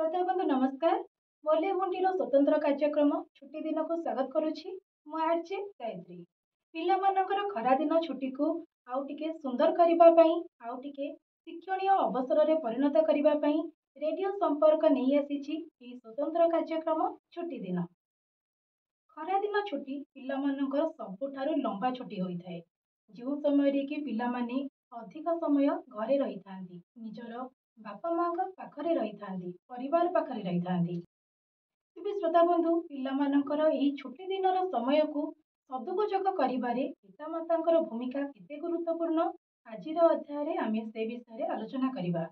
श्रोता बंधु नमस्कार। बॉलीवुड स्वतंत्र कार्यक्रम छुट्टी दिन को स्वागत करुच्ची मुझे गायत्री। पिलामानकर खरा दिन छुट्टी को आउ टिके सुंदर करने आउ टिके शिक्षणीय अवसर रे परिणत करने रेडियो संपर्क नहीं आसी स्वतंत्र कार्यक्रम छुट्टी दिन। खरा दिन छुट्टी पिलामानकर सबुठारु लंबा छुट्टी होता है, जो समय कि पिलामाने अधिक समय घरे रही थांती, निजर बापा माँ पाखरे रही थांती, परिवार पाखरे रही थांती। तेबे श्रोता बंधु पिलामानकर एही छुट्टी दिनर समय को सदुपयोग करिबारे पितामातांकर भूमिका केते गुरुत्वपूर्ण आजिर अध्याय रे आमे से विषय रे आलोचना करिबा।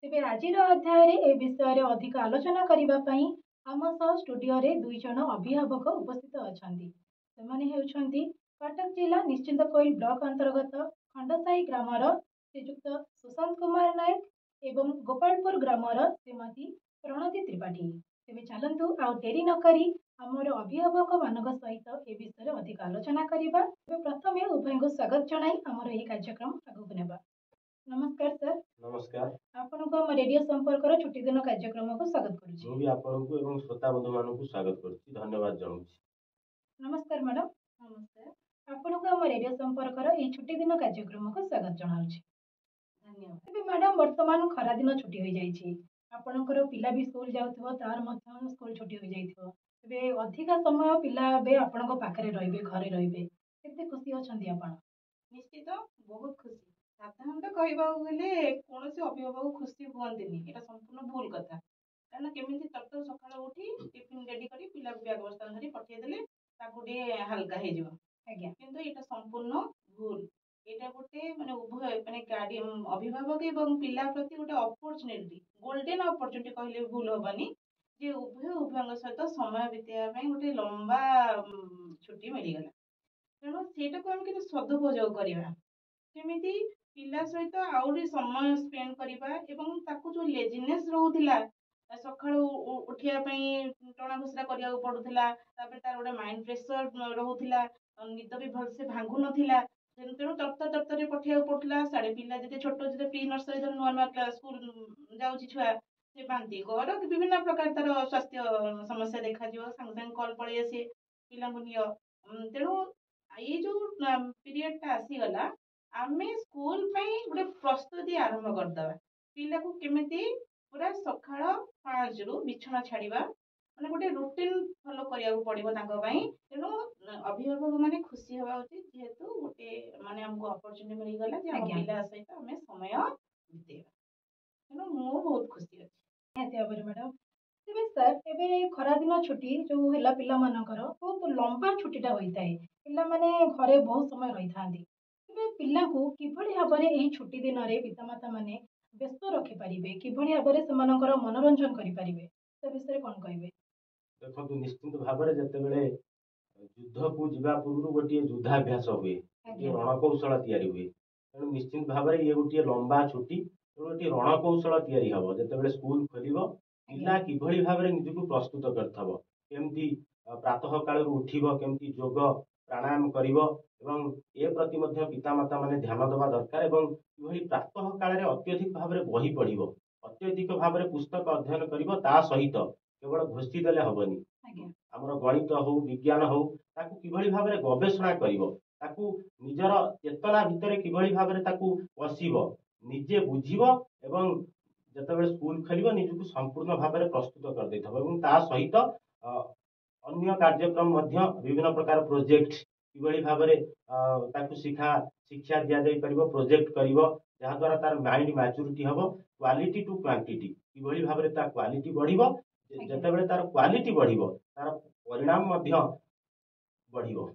तेबे आजिर अध्याय रे ए विषय रे अधिक आलोचना करिबा पई आम सह स्टूडियो रे दुई जन अभिभावक उपस्थित अछंती। सेमाने हेउछंती कटक जिला निश्चिंत कोइल ब्लॉक अंतर्गत खंडसाई ग्रामर श्रीजुक्त सुशांत कुमार नायक एवं गोपालपुर ग्रामर श्रीमती प्रणति त्रिपाठी। तेबे चलंतु आ डेरी न करी आमर अभिभावक मानक सहित ए विषय अधिक आलोचना करिबा। तेबे प्रथमे उभय को स्वागत जणाई आमर एही कार्यक्रम आगु नेबा। नमस्कार सर। नमस्कार। आपन को हम रेडियो संपर्क रो छुट्टी दिन कार्यक्रम को स्वागत करूछी। मु भी आपन को एवं श्रोता बंधु मानन को स्वागत करछि, धन्यवाद जणाउछि। नमस्कार मैडम। नमस्कार। आपन को हम रेडियो संपर्क रो ए छुट्टी दिन कार्यक्रम को स्वागत जणाउछि। धन्यवाद। तेबे मैडम वर्तमान खरा दिन छुट्टी हो जाइछि, आपनकर पिला भी स्कूल जाउथबो, तार मध्य स्कूल छुट्टी हो जाइथबो। तेबे अधिक समय पिला बे आपनक पाखरे रहिबे, घरे रहिबे, केते खुशी अछंती आपण? निश्चित बहुत खुशी। साधारणतः कहवा गले कौन से अभिभावक खुशी हुअन्तिनी, एटा संपूर्ण भूल कथा। कारण केमिति तत्त सकाळ उठी टिफिन रेडी करी पिला बैग बस्ता धरी पठिए देले ताकू डे हल्का हे जिवो। आज्ञा किंतु एटा संपूर्ण भूल। एटा गोटे माने उभय माने गार्डियन अभिभावक एवं पिला प्रति गोटे अपॉर्चुनिटी, गोल्डन अपॉर्चुनिटी कहले भूल होबानी जे उभयଙ୍କ सहित समय बिताइबा पई गोटे लंबा छुट्टी मिली गला। तेणु सेटा को हम किंतु सदुपयोग करिबा, केमिति पिला सहित आउरी समय स्पेंड करिबा एवं ताकू जो लेजीनेस रहउथिला सकाळू उठिया पई टणा घुसरा करिया पडुथिला, तापर तार गोटे माइंड प्रेशर रहउथिला, निद भी भल से भांगु नथिला। तेणु तत्तर पठिया पडुथिला। साडे पिला जते छोट जते प्री नर्सरी जन नॉर्मल क्लास स्कूल जाउची छुआ से बांती कर विभिन्न प्रकार तार स्वास्थ्य समस्या देखा जिवो, संग संग कॉल पळी आसे पिला मुनियो। तेणु ये जो पीरियड टा आसी गला, आमे स्कूल पई गोटे प्रस्तुति आरंभ कर दबा। पिला को केमिति पूरा सकाळ 5 रु बिछना छाड़ीबा माने गोटे रूटीन फॉलो करिया पड़िबो तांको पई। तेणु अभिभावक माने खुशी हवा उचित, जेहेतु गोटे माने हमको अपॉर्चुनिटी मिल गला जे हम पिला सहित हमें समय बितेबा। तेणु मो बहुत खुशी अछि। निहाती भाବରେ मैडम। तेबे सर एबे खरा दिन छुट्टी जो हैला पिला मानकर बहुत लंबा छुट्टीटा होइताए, पिला माने घरे बहुत समय रही थांती। तेबे पिला को किभଳି भाबरे एही छुट्टी दिन रे पितामाता माने व्यस्त रखि परिबे, किभଳି भाबरे समानकर मनोरंजन करि परिबे, से विषय कोन कहिबे? देखो निश्चित भाबरे जते बेले युद्ध को जिबा पूर्व गोटे युद्धाभ्यास हुए, ये रणकौशल तैयारी हुए। तेणु निश्चित भाबरे ये गोटे लंबा छुट्टी, गोटे रणकौशल तैयारी हबो। जते बेले स्कूल खोलिबो पिला किभଳି भाबरे निजको प्रस्तुत करथबो, केमती प्रातः काल उठिबो, केमती योग प्राणायाम करिबो एवं ए प्रति मध्य पितामाता माने ध्यान देवा दरकार। एवं किभଳି प्रातः काल रे अत्यधिक भाबरे बही पढ़िबो, अत्यधिक भाबरे पुस्तक अध्ययन करिबो। ता सहित केवल घोषी देले हबनी, हमर गणित हो विज्ञान हो ताकू किभଳି भाबरे गवेषणा करिबो, ताकू निजर चेतना भितरे किभଳି भाबरे ताकू पसिबो, निजे बुझिबो एवं जतबेले स्कूल खोलिबो निजको संपूर्ण भाबरे प्रस्तुत कर दैथबो। एवं ता सहित अन्य कार्यक्रम मध्य विभिन्न प्रकार प्रोजेक्ट किभଳି भाबरे ताकू शिक्षा दिया जाई परिबो, प्रोजेक्ट करिबो, जहा द्वारा तार माइंड मैच्योरिटी हबो। क्वालिटी टू क्वांटिटी किभଳି भाबरे ता क्वालिटी बढ़िबो, जतबेले तार क्वालिटी बढ़िबो तार परिणाम मध्य बढ़िबो।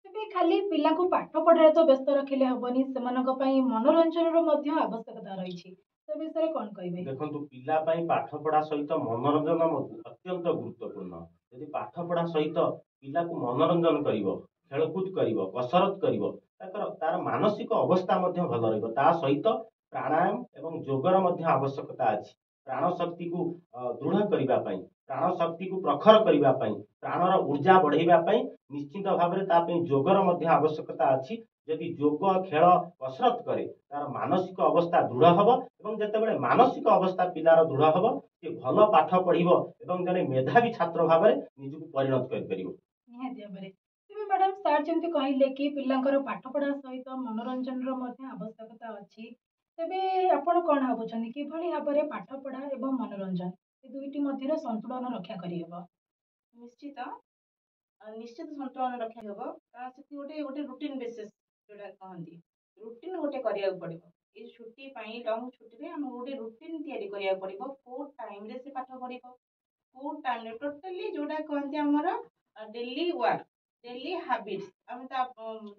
तेबे खाली पिला को पाठ पढ़ारे तो व्यस्त रखिले हबनी, सेमानक पई मनोरंजन रो मध्य आवश्यकता रहिछि, से विषय कोन कहिबे? देखंतु पिला पई पाठ पढ़ा सहित मनोरंजन अत्यंत गुरुत्वपूर्ण। यदि पाठ पढ़ा सहित पिला को मनोरंजन करिवो, खेलकूद करिवो, कसरत करिवो, तार मानसिक अवस्था मध्य भल रहिबो। ता सहित प्राणायाम एवं योगर मध्य आवश्यकता अछि। प्राण शक्ति को दृढ़ करिबा पई, प्राण शक्ति को प्रखर करने प्राणर ऊर्जा बढ़ाई निश्चित भाव में ताप जोगर आवश्यकता अच्छी जदि जोग खेल कसरत करे तार मानसिक अवस्था दृढ़ हम और जिते मानसिक अवस्था पिलार दृढ़ हम सी भल पाठ पढ़ो और जड़े मेधावी छात्र भाव में निजक परिणत कर। निहाती भाବରେ ତେବେ ମ୍ୟାଡାମ ସାର୍ ଯେମିତି କହିଲେ କି ପିଲାଙ୍କର ପାଠ ପଢା ସହିତ ମନୋରଞ୍ଜନର ମଧ୍ୟ ଆବଶ୍ୟକତା ଅଛି ତେବେ ଆପଣ କଣ ଭାବୁଛନ୍ତି କିଭଳି ଭାବରେ ପାଠ ପଢା ଏବଂ ମନୋରଞ୍ଜନ ଏ ଦୁଇଟି ମଧ୍ୟରେ ସନ୍ତୁଳନ ରକ୍ଷା କରିହେବ? ନିଶ୍ଚିତ ନିଶ୍ଚିତ ସନ୍ତୁଳନ ରକ୍ଷା ହେବ କାରଣ ସେଠି ଗୋଟେ ଗୋଟେ ରୁଟିନ ବେସିସ୍ ଯୋଉଟା କହନ୍ତି ରୁଟିନ ଗୋଟେ କରିବାକୁ ପଡିବ। ଏଇ ଛୁଟି ପାଇଁ ଲଙ୍ଗ ଛୁଟିରେ ଆମକୁ ଗୋଟେ ରୁଟିନ ତିଆରି କରିବାକୁ ପଡିବ କୋଉ ଟାଇମରେ ସେ ପାଠ ପଢିବ କୋଉ ଟାଇମରେ ଟୋଟାଲି ଯୋଉଟା କହନ୍ତି ଆମର ଡେଲି ୱାର୍କ ଡେଲି ହାବିଟ୍ସ ଆମେ ତା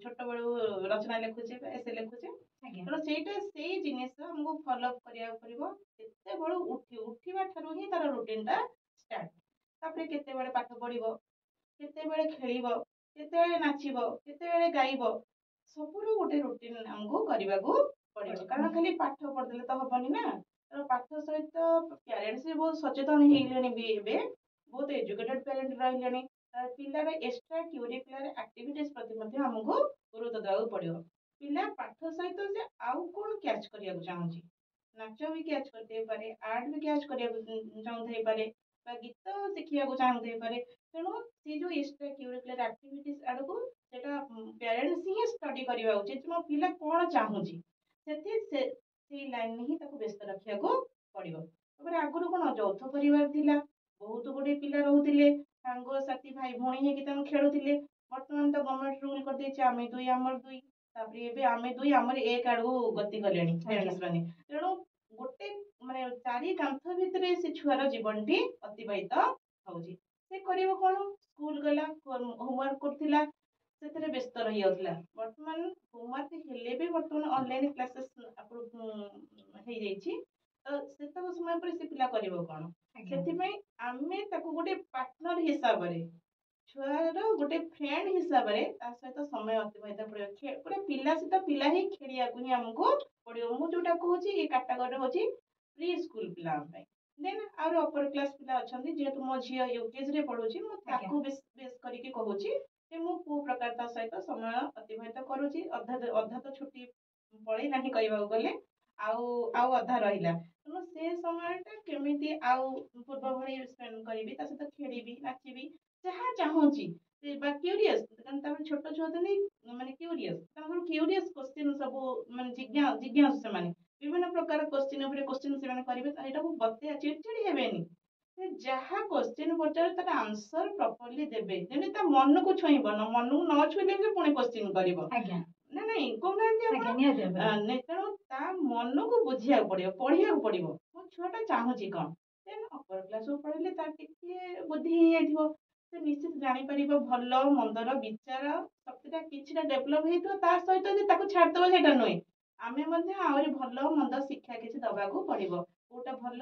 ଛୋଟ ବେଳୁ ରଚନା ଲେଖୁଛେ ଏସେ ଲେଖୁଛେ ଆଜ୍ଞା ତେଣୁ ସେଇଟା ସେଇ ଜିନିଷ ଆମକୁ ଫଲୋ ଅପ୍ କରିବାକୁ ପଡିବ କେତେବେଳୁ ଉଠିବା ଠାରୁ ହିଁ ତାର ରୁଟିନଟା ଷ୍ଟାର୍ଟ ତାପରେ କେତେବେଳେ ପାଠ ପଢିବ କେତେବେଳେ ଖେଳିବ କେତେବେଳେ ନାଚିବ କେତେବେଳେ ଗାଇବ ସବୁର ଗୋଟେ ରୁଟିନ ଆମକୁ କରିବାକୁ ପଡିବ କାରଣ ଖାଲି ପାଠ ପଢିଦେଲେ ତ ହବନି ନା ତେଣୁ ପାଠ ସହିତ ପ୍ୟାରେଣ୍ଟସ୍ ବି ବହୁତ ସଚେତନ ହେଇଗଲେଣି ବି ଏବେ ବହୁତ ଏଜୁକେଟେଡ ପ୍ୟାରେଣ୍ଟ ରହିଲେଣି ପିଲାର ଏକ୍ସଟ୍ରା କ୍ୟୁରିକୁଲାର ଆକ୍ଟିଭିଟିଜ ପ୍ରତି ମଧ୍ୟ ଆମକୁ ଗୁରୁତ୍ୱ ଦେବାକୁ ପଡିବ ପିଲା ପାଠ ସହିତ ସେ ଆଉ କଣ କ୍ୟାଚ୍ କରିବାକୁ ଚାହୁଁଛି ନାଚ ବି କ୍ୟାଚ୍ କରିଦେଇପାରେ ଆର୍ଟ ବି କ୍ୟାଚ୍ କରିବାକୁ ଚାହୁଁଥାଇପାରେ ବା ଗୀତ ଶିଖିବାକୁ ଚାହୁଁଥାଇପାରେ ତେଣୁ ସେ ଯୋଉ ଏକ୍ସଟ୍ରା କ୍ୟୁରିକୁଲାର ଆକ୍ଟିଭିଟିଜ ଆଡକୁ ସେଟା ପ୍ୟାରେଣ୍ଟସ୍ ହିଁ ଷ୍ଟଡି କରିବା ଉଚିତ ମୋ ପିଲା କଣ ଚାହୁଁଛି ସେଇ ଲାଇନରେ ହିଁ ତାକୁ ବ୍ୟସ୍ତ ରଖିବାକୁ ପଡିବ ତାପରେ ଆଗରୁ କଣ ଯୌଥ ପରିବାର ଥିଲା ବହୁତ ଗୁଡେ ପିଲା ରହୁଥିଲେ ସାଙ୍ଗସାଥି ଭାଇ ଭଉଣୀ ହେଇକି ତାଙ୍କୁ ଖେଳୁଥିଲେ ବର୍ତ୍ତମାନ ତ ଗଭର୍ଣ୍ଣମେଣ୍ଟ ରୁଲ କରିଦେଇଛି ଆମେ ଦୁଇ ଆମର ଦୁଇ ତାପରେ ଏବେ ଆମେ ଦୁଇ ଆମର ଏକ ଆଡକୁ ଗତି କଲେଣି ପ୍ୟାରେଣ୍ଟସ୍ ମାନେ ତେଣୁ ଗୋଟେ ମାନେ ଚାରି କାନ୍ଥ ଭିତରେ ସେ ଛୁଆର ଜୀବନଟି ଅତିବାହିତ ହଉଛି ସେ କରିବ କଣ ସ୍କୁଲ ଗଲା ହୋମୱାର୍କ କରୁଥିଲା ସେଥିରେ ବ୍ୟସ୍ତ ରହିଯାଉଥିଲା ବର୍ତ୍ତମାନ ହୋମୱାର୍କ ହେଲେ ବି ବର୍ତ୍ତମାନ ଅନଲାଇନ କ୍ଲାସେସ୍ ହେଇଯାଇଛି ତ ସେତକ ସମୟ ପରେ ସେ ପିଲା କରିବ କଣ ସେଥିପାଇଁ ଆମେ ତାକୁ ଗୋଟେ ପାର୍ଟନର ହିସାବରେ ଛୁଆର ଗୋଟେ ଫ୍ରେଣ୍ଡ ହିସାବରେ ତା ସହିତ ସମୟ ଅତିବାହିତ କରିବା ଗୋଟେ ପିଲା ସହିତ ପିଲା ହିଁ ଖେଳିବାକୁ ହିଁ ଆମକୁ ପଡିବ ମୁଁ ଯୋଉଟା କହୁଛି ଏ କାଟାଗୋରୀ ହଉଛି ପ୍ରି ସ୍କୁଲ ପିଲାଙ୍କ ପାଇଁ ଦେନ୍ ଆହୁରି ଅପର କ୍ଲାସ ପିଲା ଅଛନ୍ତି ଯେହେତୁ ମୋ ଝିଅ ୟୁକେଜିରେ ପଢୁଛି ମୁଁ ତାକୁ ବେଶ କରିକି କହୁଛି ଯେ ମୁଁ କୋଉ ପ୍ରକାର ତା ସହିତ ସମୟ ଅତିବାହିତ କରୁଛି ଅଧା ତ ଛୁଟି ପଳେଇଲାଣି କହିବାକୁ ଗଲେ ଆଉ ଆଉ ଅଧା ରହିଲା ତେଣୁ ସେ ସମୟଟା କେମିତି ଆଉ ପୂର୍ବ ଭଳି ସ୍ପେଣ୍ଡ କରିବି ତା ସହିତ ଖେଳିବି ନାଚିବି ଯାହା ଚାହୁଁଛି ବା କ୍ୟୁରିୟସ୍ ତାପରେ ଛୋଟ ଛୁଆ ଅଛନ୍ତି ମାନେ କ୍ୟୁରିୟସ୍ ତାଙ୍କର କ୍ୟୁରିୟସ୍ କୋଶ୍ଚିନ୍ ସବୁ ମାନେ ଜିଜ୍ଞାସୁ ସେମାନେ ବିଭିନ୍ନ ପ୍ରକାର କୋଶ୍ଚିନ୍ ଉପରେ କୋଶ୍ଚିନ୍ ସେମାନେ କରିବେ ଏଇଟାକୁ ବତେଇବା ଚିଡଚିଡି ହେବେନି ସେ ଯାହା କୋଶ୍ଚିନ୍ ପଚାରେ ତାର ଆନ୍ସର ପ୍ରପରଲି ଦେବେ ଯେମିତି ତା ମନକୁ ଛୁଇଁବ ମନକୁ ନ ଛୁଇଁଲେ ବି ପୁଣି କୋଶ୍ଚିନ୍ କରିବ ନା ନାଇଁ କହୁନାହାନ୍ତି ଆପଣ ତେଣୁ ତା ମନକୁ ବୁଝିବାକୁ ପଡିବ ପଢିବାକୁ ପଡିବ ମୋ ଛୁଆଟା ଚାହୁଁଛି କଣ ଦେନ୍ ଅପର କ୍ଲାସକୁ ପଢିଲେ ତାର ଟିକେ ବୁଦ୍ଧି ହେଇଯାଇଥିବ ସେ ନିଶ୍ଚିତ ଜାଣିପାରିବ ଭଲ ମନ୍ଦର ବିଚାର ଶକ୍ତିଟା କିଛିଟା ଡେଭଲପ ହେଇଥିବ ତା ସହିତ ଯେ ତାକୁ ଛାଡିଦବ ସେଇଟା ନୁହେଁ ଆମେ ମଧ୍ୟ ଆହୁରି ଭଲ ମନ୍ଦ ଶିକ୍ଷା କିଛି ଦବାକୁ ପଡିବ କୋଉଟା ଭଲ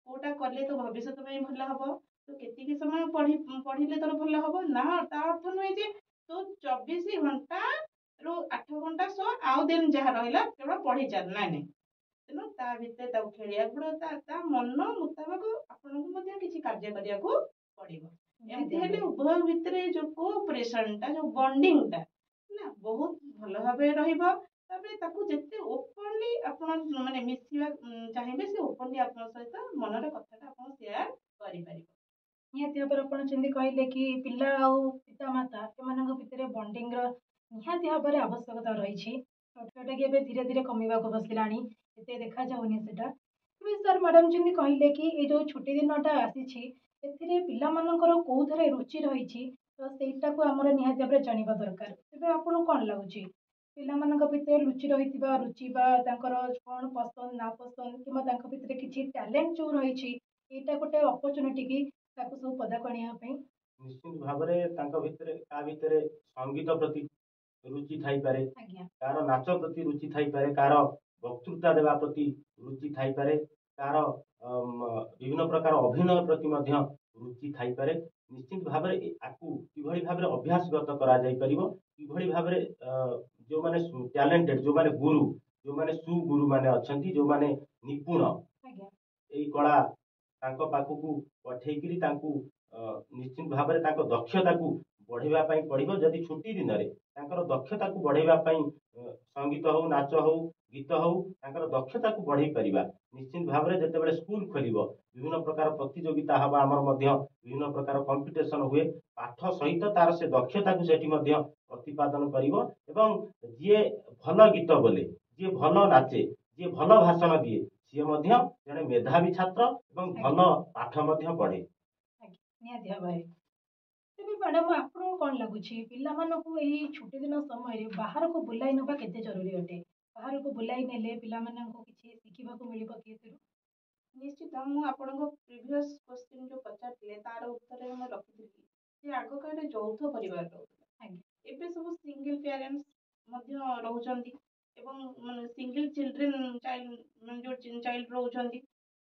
କୋଉଟା କଲେ ତୋ ଭବିଷ୍ୟତ ପାଇଁ ଭଲ ହବ ତୁ କେତିକି ସମୟ ପଢିଲେ ତୋର ଭଲ ହବ ନା ତା ଅର୍ଥ ନୁହେଁ ଯେ ତୁ 24 ଘଣ୍ଟା ରୁ 8 ଘଣ୍ଟା ଶୋ ଆଉ ଦିନ ଯାହା ରହିଲା କେବଳ ପଢି ଚାଲ ନାଇଁ ତେଣୁ ତା ଭିତରେ ତାକୁ ଖେଳିବାକୁ ପଡିବ ତା ମନ ମୁତାବକ ଆପଣଙ୍କୁ ମଧ୍ୟ କିଛି କାର୍ଯ୍ୟ କରିବାକୁ ପଡିବ ଏମିତି ହେଲେ ଉଭୟ ଭିତରେ ଯୋଉ କୋଅପରେସନଟା ଯୋଉ ବଣ୍ଡିଙ୍ଗଟା ନା ବହୁତ ଭଲ ଭାବରେ ରହିବ ତାପରେ ତାକୁ ଯେତେ ଓପନଲି ଆପଣ ମାନେ ମିଶିବା ଚାହିଁବେ ସେ ଓପନଲି ଆପଣଙ୍କ ସହିତ ମନର କଥାଟା ଆପଣ ସେୟାର କରିପାରିବେ ନିହାତି ଭାବରେ ଆପଣ ଯେମିତି କହିଲେ କି ପିଲା ଆଉ ପିତାମାତା ଏମାନଙ୍କ ଭିତରେ ବଣ୍ଡିଙ୍ଗର ନିହାତି ଭାବରେ ଆବଶ୍ୟକତା ରହିଛି ଯୋଉଟା କି ଏବେ ଧୀରେ ଧୀରେ କମିବାକୁ ବସିଲାଣି ଏତେ ଦେଖାଯାଉନି ସେଟା ତେବେ ସାର୍ ମ୍ୟାଡାମ ଯେମିତି କହିଲେ କି ଏଇ ଯୋଉ ଛୁଟି ଦିନଟା ଆସିଛି ଏଥିରେ ପିଲାମାନଙ୍କର କୋଉଥିରେ ରୁଚି ରହିଛି ତ ସେଇଟାକୁ ଆମର ନିହାତି ଭାବରେ ଜାଣିବା ଦରକାର ତେବେ ଆପଣଙ୍କୁ କଣ ଲାଗୁଛି ପିଲାମାନଙ୍କ ଭିତରେ ଲୁଚି ରହିଥିବା ରୁଚି ବା ତାଙ୍କର କଣ ପସନ୍ଦ ନା ପସନ୍ଦ କିମ୍ବା ତାଙ୍କ ଭିତରେ କିଛି ଟ୍ୟାଲେଣ୍ଟ ଯୋଉ ରହିଛି ଏଇଟା ଗୋଟେ ଅପରଚୁନିଟି କି ତାକୁ ସବୁ ପଦାକୁ ଆଣିବା ପାଇଁ ନିଶ୍ଚିତ ଭାବରେ ତାଙ୍କ ଭିତରେ ତା ଭିତରେ ସଙ୍ଗୀତ ପ୍ରତି ରୁଚି ଥାଇପାରେ କାହାର ନାଚ ପ୍ରତି ରୁଚି ଥାଇପାରେ କାହାର ବକ୍ତୃତା ଦେବା ପ୍ରତି ରୁଚି ଥାଇପାରେ କାହାର ବିଭିନ୍ନ ପ୍ରକାର ଅଭିନୟ ପ୍ରତି ମଧ୍ୟ ରୁଚି ଥାଇପାରେ ନିଶ୍ଚିତ ଭାବରେ ଆକୁ କିଭଳି ଭାବରେ ଅଭ୍ୟାସଗତ କରାଯାଇପାରିବ କିଭଳି ଭାବରେ ଯୋଉମାନେ ଟ୍ୟାଲେଣ୍ଟେଡ ଯୋଉମାନେ ଗୁରୁ ଯୋଉମାନେ ସୁଗୁରୁ ମାନେ ଅଛନ୍ତି ଯୋଉମାନେ ନିପୁଣ ଏଇ କଳା ତାଙ୍କ ପାଖକୁ ପଠେଇକିରି ତାଙ୍କୁ ନିଶ୍ଚିତ ଭାବରେ ତାଙ୍କ ଦକ୍ଷତାକୁ ବଢ଼େଇବା ପାଇଁ ପଡ଼ିବ। ଯଦି ଛୁଟି ଦିନରେ ତାଙ୍କର ଦକ୍ଷତାକୁ ବଢ଼େଇବା ପାଇଁ ସଙ୍ଗୀତ ହଉ, ନାଚ ହଉ, ଗୀତ ହଉ, ତାଙ୍କର ଦକ୍ଷତାକୁ ବଢ଼େଇ ପାରିବା। ନିଶ୍ଚିତ ଭାବରେ ଯେତେବେଳେ ସ୍କୁଲ ଖୋଲିବ ବିଭିନ୍ନ ପ୍ରକାର ପ୍ରତିଯୋଗିତା ହବ, ଆମର ମଧ୍ୟ ବିଭିନ୍ନ ପ୍ରକାର କମ୍ପିଟିସନ ହୁଏ। ପାଠ ସହିତ ତାର ସେ ଦକ୍ଷତାକୁ ସେଠି ମଧ୍ୟ ପ୍ରତିପାଦନ କରିବ ଏବଂ ଯିଏ ଭଲ ଗୀତ ବୋଲେ, ଯିଏ ଭଲ ନାଚେ, ଯିଏ ଭଲ ଭାଷଣ ଦିଏ, ସିଏ ମଧ୍ୟ ଜଣେ ମେଧାବୀ ଛାତ୍ର ଏବଂ ଭଲ ପାଠ ମଧ୍ୟ ପଢ଼େ। ନିହାତି ଭାବରେ। ତେବେ ମ୍ୟାଡ଼ାମ ଆପଣଙ୍କୁ କ'ଣ ଲାଗୁଛି ପିଲାମାନଙ୍କୁ ଏହି ଛୁଟି ଦିନ ସମୟରେ ବାହାରକୁ ବୁଲାଇ ନେବା କେତେ ଜରୁରୀ ଅଟେ? ବାହାରକୁ ବୁଲାଇ ନେଲେ ପିଲାମାନଙ୍କୁ କିଛି ଶିଖିବାକୁ ମିଳିବ କି ଏଥିରୁ? ନିଶ୍ଚିତ। ମୁଁ ଆପଣଙ୍କ ପ୍ରିଭିୟସ୍ କ୍ୱେଶ୍ଚିନ୍ ଯୋଉ ପଚାରିଥିଲେ ତାର ଉତ୍ତରରେ ମୁଁ ରଖିଥିଲି ଯେ ଆଗକାଳରେ ଯୌଥ ପରିବାର ରହୁଥିଲା। ଏବେ ସବୁ ସିଙ୍ଗଲ ପ୍ୟାରେଣ୍ଟସ୍ ମଧ୍ୟ ରହୁଛନ୍ତି ଏବଂ ସିଙ୍ଗଲ ଚିଲଡ୍ରେନ୍ ଚାଇଲ୍ଡ ରହୁଛନ୍ତି।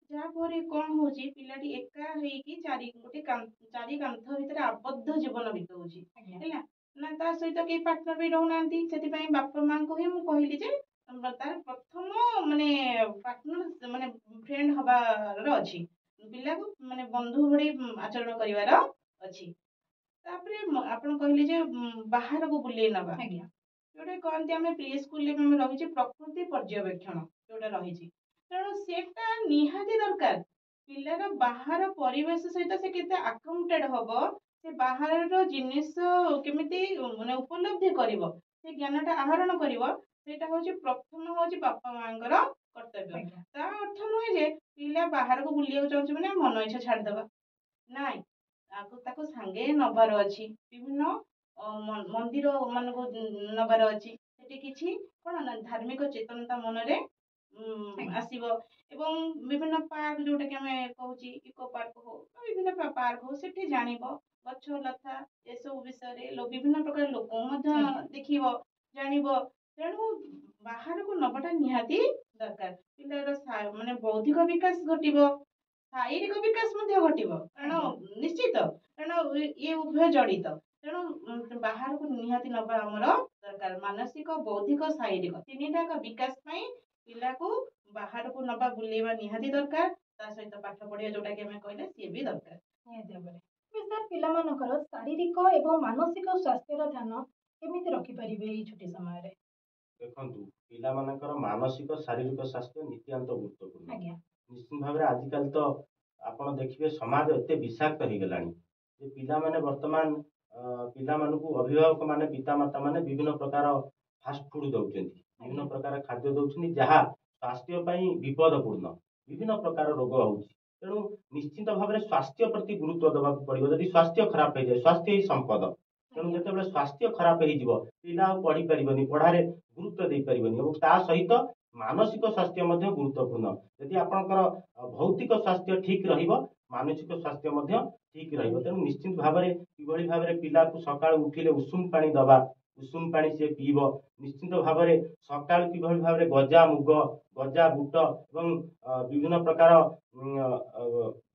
ଯାହାଫଳରେ କ'ଣ ହଉଛି, ପିଲାଟି ଏକା ହେଇକି ଚାରି କାନ୍ଥ ଭିତରେ ଆବଦ୍ଧ ଜୀବନ ବିତଉଛି ହେଲା ନା, ତା ସହିତ କେହି ପାର୍ଟନର ବି ରହୁନାହାନ୍ତି। ସେଥିପାଇଁ ବାପା ମାଙ୍କୁ ହିଁ ମୁଁ କହିଲି ଯେ ତାର ପ୍ରଥମ ପାର୍ଟନର ଫ୍ରେଣ୍ଡ ହବାର ଅଛି, ପିଲାକୁ ବନ୍ଧୁ ଭଳି ଆଚରଣ କରିବାର ଅଛି। ତାପରେ ଆପଣ କହିଲେ ଯେ ବାହାରକୁ ବୁଲେଇ ନବା, ଯୋଉଟା କହନ୍ତି ଆମେ ପ୍ରି ସ୍କୁଲରେ ରହିଛି ପ୍ରକୃତି ପର୍ଯ୍ୟବେକ୍ଷଣ ଯୋଉଟା ରହିଛି, ତେଣୁ ସେଟା ନିହାତି ଦରକାର। ପିଲାର ବାହାର ପରିବେଶ ସହିତ ସେ କେତେ ଆକାଉଣ୍ଟେଡ ହବ, ସେ ବାହାରର ଜିନିଷ କେମିତି ଉପଲବ୍ଧି କରିବ, ସେ ଜ୍ଞାନଟା ଆହରଣ କରିବ, ସେଇଟା ହଉଛି ପ୍ରଥମ ହଉଛି ବାପା ମାଙ୍କର କର୍ତ୍ତବ୍ୟ। ତା ଅର୍ଥ ନୁହେଁ ଯେ ପିଲା ବାହାରକୁ ବୁଲିବାକୁ ଚାହୁଁଛି ମାନେ ମନ ଇଚ୍ଛା ଛାଡିଦବା, ନାଇଁ। ତାକୁ ସାଙ୍ଗେ ନବାର ଅଛି, ବିଭିନ୍ନ ମନ୍ଦିର ମାନଙ୍କୁ ନବାର ଅଛି। ସେଠି କିଛି କ'ଣ ନା ଧାର୍ମିକ ଚେତନତା ମନରେ ଆସିବ ଏବଂ ବିଭିନ୍ନ ପାର୍କ ଯୋଉଟା କି ଆମେ କହୁଛି ଇକୋ ପାର୍କ ହଉ ବା ବିଭିନ୍ନ ପାର୍କ ହଉ, ସେଠି ଜାଣିବ ଗଛ ଲତା ଏସବୁ ବିଷୟରେ, ବିଭିନ୍ନ ପ୍ରକାର ଲୋକ ମଧ୍ୟ ଦେଖିବ, ଜାଣିବ। ତେଣୁ ବାହାରକୁ ନବାଟା ନିହାତି ଦରକାର। ପିଲାର ବୌଦ୍ଧିକ ବିକାଶ ଘଟିବ, ଶାରୀରିକ ବିକାଶ ମଧ୍ୟ ଘଟିବ, କାରଣ ନିଶ୍ଚିତ, କାରଣ ଇଏ ଉଭୟ ଜଡ଼ିତ। ତେଣୁ ବାହାରକୁ ନିହାତି ନବା ଆମର ଦରକାର। ମାନସିକ, ବୌଦ୍ଧିକ, ଶାରୀରିକ ତିନିଟାକ ବିକାଶ ପାଇଁ ପିଲାକୁ ବାହାରକୁ ନବା, ବୁଲେଇବା ନିହାତି ଦରକାର। ତା ସହିତ ପାଠ ପଢିବା ଯୋଉଟା କି ଆମେ କହିଲେ ସିଏ ବି ଦରକାର। ନିହାତି ଭାବରେ। ସାର୍, ପିଲାମାନଙ୍କର ଶାରୀରିକ ଏବଂ ମାନସିକ ସ୍ୱାସ୍ଥ୍ୟର ଧ୍ୟାନ କେମିତି ରଖିପାରିବେ ଏଇ ଛୁଟି ସମୟରେ? ଦେଖନ୍ତୁ, ପିଲାମାନଙ୍କର ମାନସିକ ଶାରୀରିକ ସ୍ୱାସ୍ଥ୍ୟ ନିତ୍ୟାନ୍ତ ଗୁରୁତ୍ୱପୂର୍ଣ୍ଣ। ନିଶ୍ଚିତ ଭାବରେ ଆଜିକାଲି ତ ଆପଣ ଦେଖିବେ ସମାଜ ଏତେ ବିଷାକ୍ତ ହେଇଗଲାଣି ଯେ ପିଲାମାନେ ବର୍ତ୍ତମାନ ପିଲାମାନଙ୍କୁ ଅଭିଭାବକ ମାନେ, ପିତାମାତା ମାନେ ବିଭିନ୍ନ ପ୍ରକାର ଫାଷ୍ଟ ଫୁଡ ଦଉଛନ୍ତି, ବିଭିନ୍ନ ପ୍ରକାର ଖାଦ୍ୟ ଦଉଛନ୍ତି ଯାହା ସ୍ୱାସ୍ଥ୍ୟ ପାଇଁ ବିପଦପୂର୍ଣ୍ଣ। ବିଭିନ୍ନ ପ୍ରକାର ରୋଗ ହଉଛି। ତେଣୁ ନିଶ୍ଚିତ ଭାବରେ ସ୍ୱାସ୍ଥ୍ୟ ପ୍ରତି ଗୁରୁତ୍ୱ ଦେବାକୁ ପଡିବ। ଯଦି ସ୍ୱାସ୍ଥ୍ୟ ଖରାପ ହେଇଯାଏ, ସ୍ୱାସ୍ଥ୍ୟ ହିଁ ସମ୍ପଦ। ତେଣୁ ଯେତେବେଳେ ସ୍ୱାସ୍ଥ୍ୟ ଖରାପ ହେଇଯିବ, ପିଲା ଆଉ ପଢି ପାରିବନି, ପଢାରେ ଗୁରୁତ୍ୱ ଦେଇପାରିବନି ଏବଂ ତା ସହିତ ମାନସିକ ସ୍ୱାସ୍ଥ୍ୟ ମଧ୍ୟ ଗୁରୁତ୍ୱପୂର୍ଣ୍ଣ। ଯଦି ଆପଣଙ୍କର ଭୌତିକ ସ୍ୱାସ୍ଥ୍ୟ ଠିକ ରହିବ, ମାନସିକ ସ୍ୱାସ୍ଥ୍ୟ ମଧ୍ୟ ଠିକ ରହିବ। ତେଣୁ ନିଶ୍ଚିତ ଭାବରେ କିଭଳି ଭାବରେ ପିଲାକୁ ସକାଳୁ ଉଠିଲେ ଉଷୁମ ପାଣି ଦବା, ଉଷୁମ ପାଣି ସେ ପିଇବ। ନିଶ୍ଚିତ ଭାବରେ ସକାଳୁ କିଭଳି ଭାବରେ ଗଜା ମୁଗ, ଗଜା ବୁଟ ଏବଂ ବିଭିନ୍ନ ପ୍ରକାର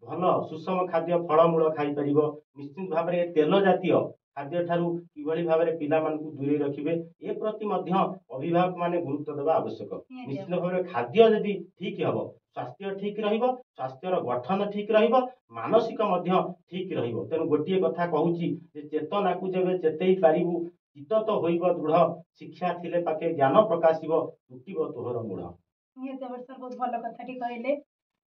ଭଲ ସୁଷମ ଖାଦ୍ୟ, ଫଳମୂଳ ଖାଇପାରିବ। ନିଶ୍ଚିତ ଭାବରେ ତେଲ ଜାତୀୟ ଖାଦ୍ୟ ଠାରୁ କିଭଳି ଭାବରେ ପିଲାମାନଙ୍କୁ ଦୂରେଇ ରଖିବେ, ଏ ପ୍ରତି ମଧ୍ୟ ଅଭିଭାବକ ମାନେ ଗୁରୁତ୍ୱ ଦେବା ଆବଶ୍ୟକ। ନିଶ୍ଚିତ ଭାବରେ ଖାଦ୍ୟ ଯଦି ଠିକ ହବ, ସ୍ୱାସ୍ଥ୍ୟ ଠିକ ରହିବ, ସ୍ୱାସ୍ଥ୍ୟର ଗଠନ ଠିକ ରହିବ, ମାନସିକ ମଧ୍ୟ ଠିକ ରହିବ। ତେଣୁ ଗୋଟିଏ କଥା କହୁଛି ଯେ ଚେତନାକୁ ଯେବେ ଚେତେଇ ପାରିବୁ, ଚିତ୍ତ ତ ହୋଇବ ଦୃଢ, ଶିକ୍ଷା ଥିଲେ ପାକେ ଜ୍ଞାନ ପ୍ରକାଶିବ, ତୁଟିବ ତୋହର ମୂଢ। ନିହାତି ଭାବରେ ସାର୍, ବହୁତ ଭଲ କଥାଟି କହିଲେ।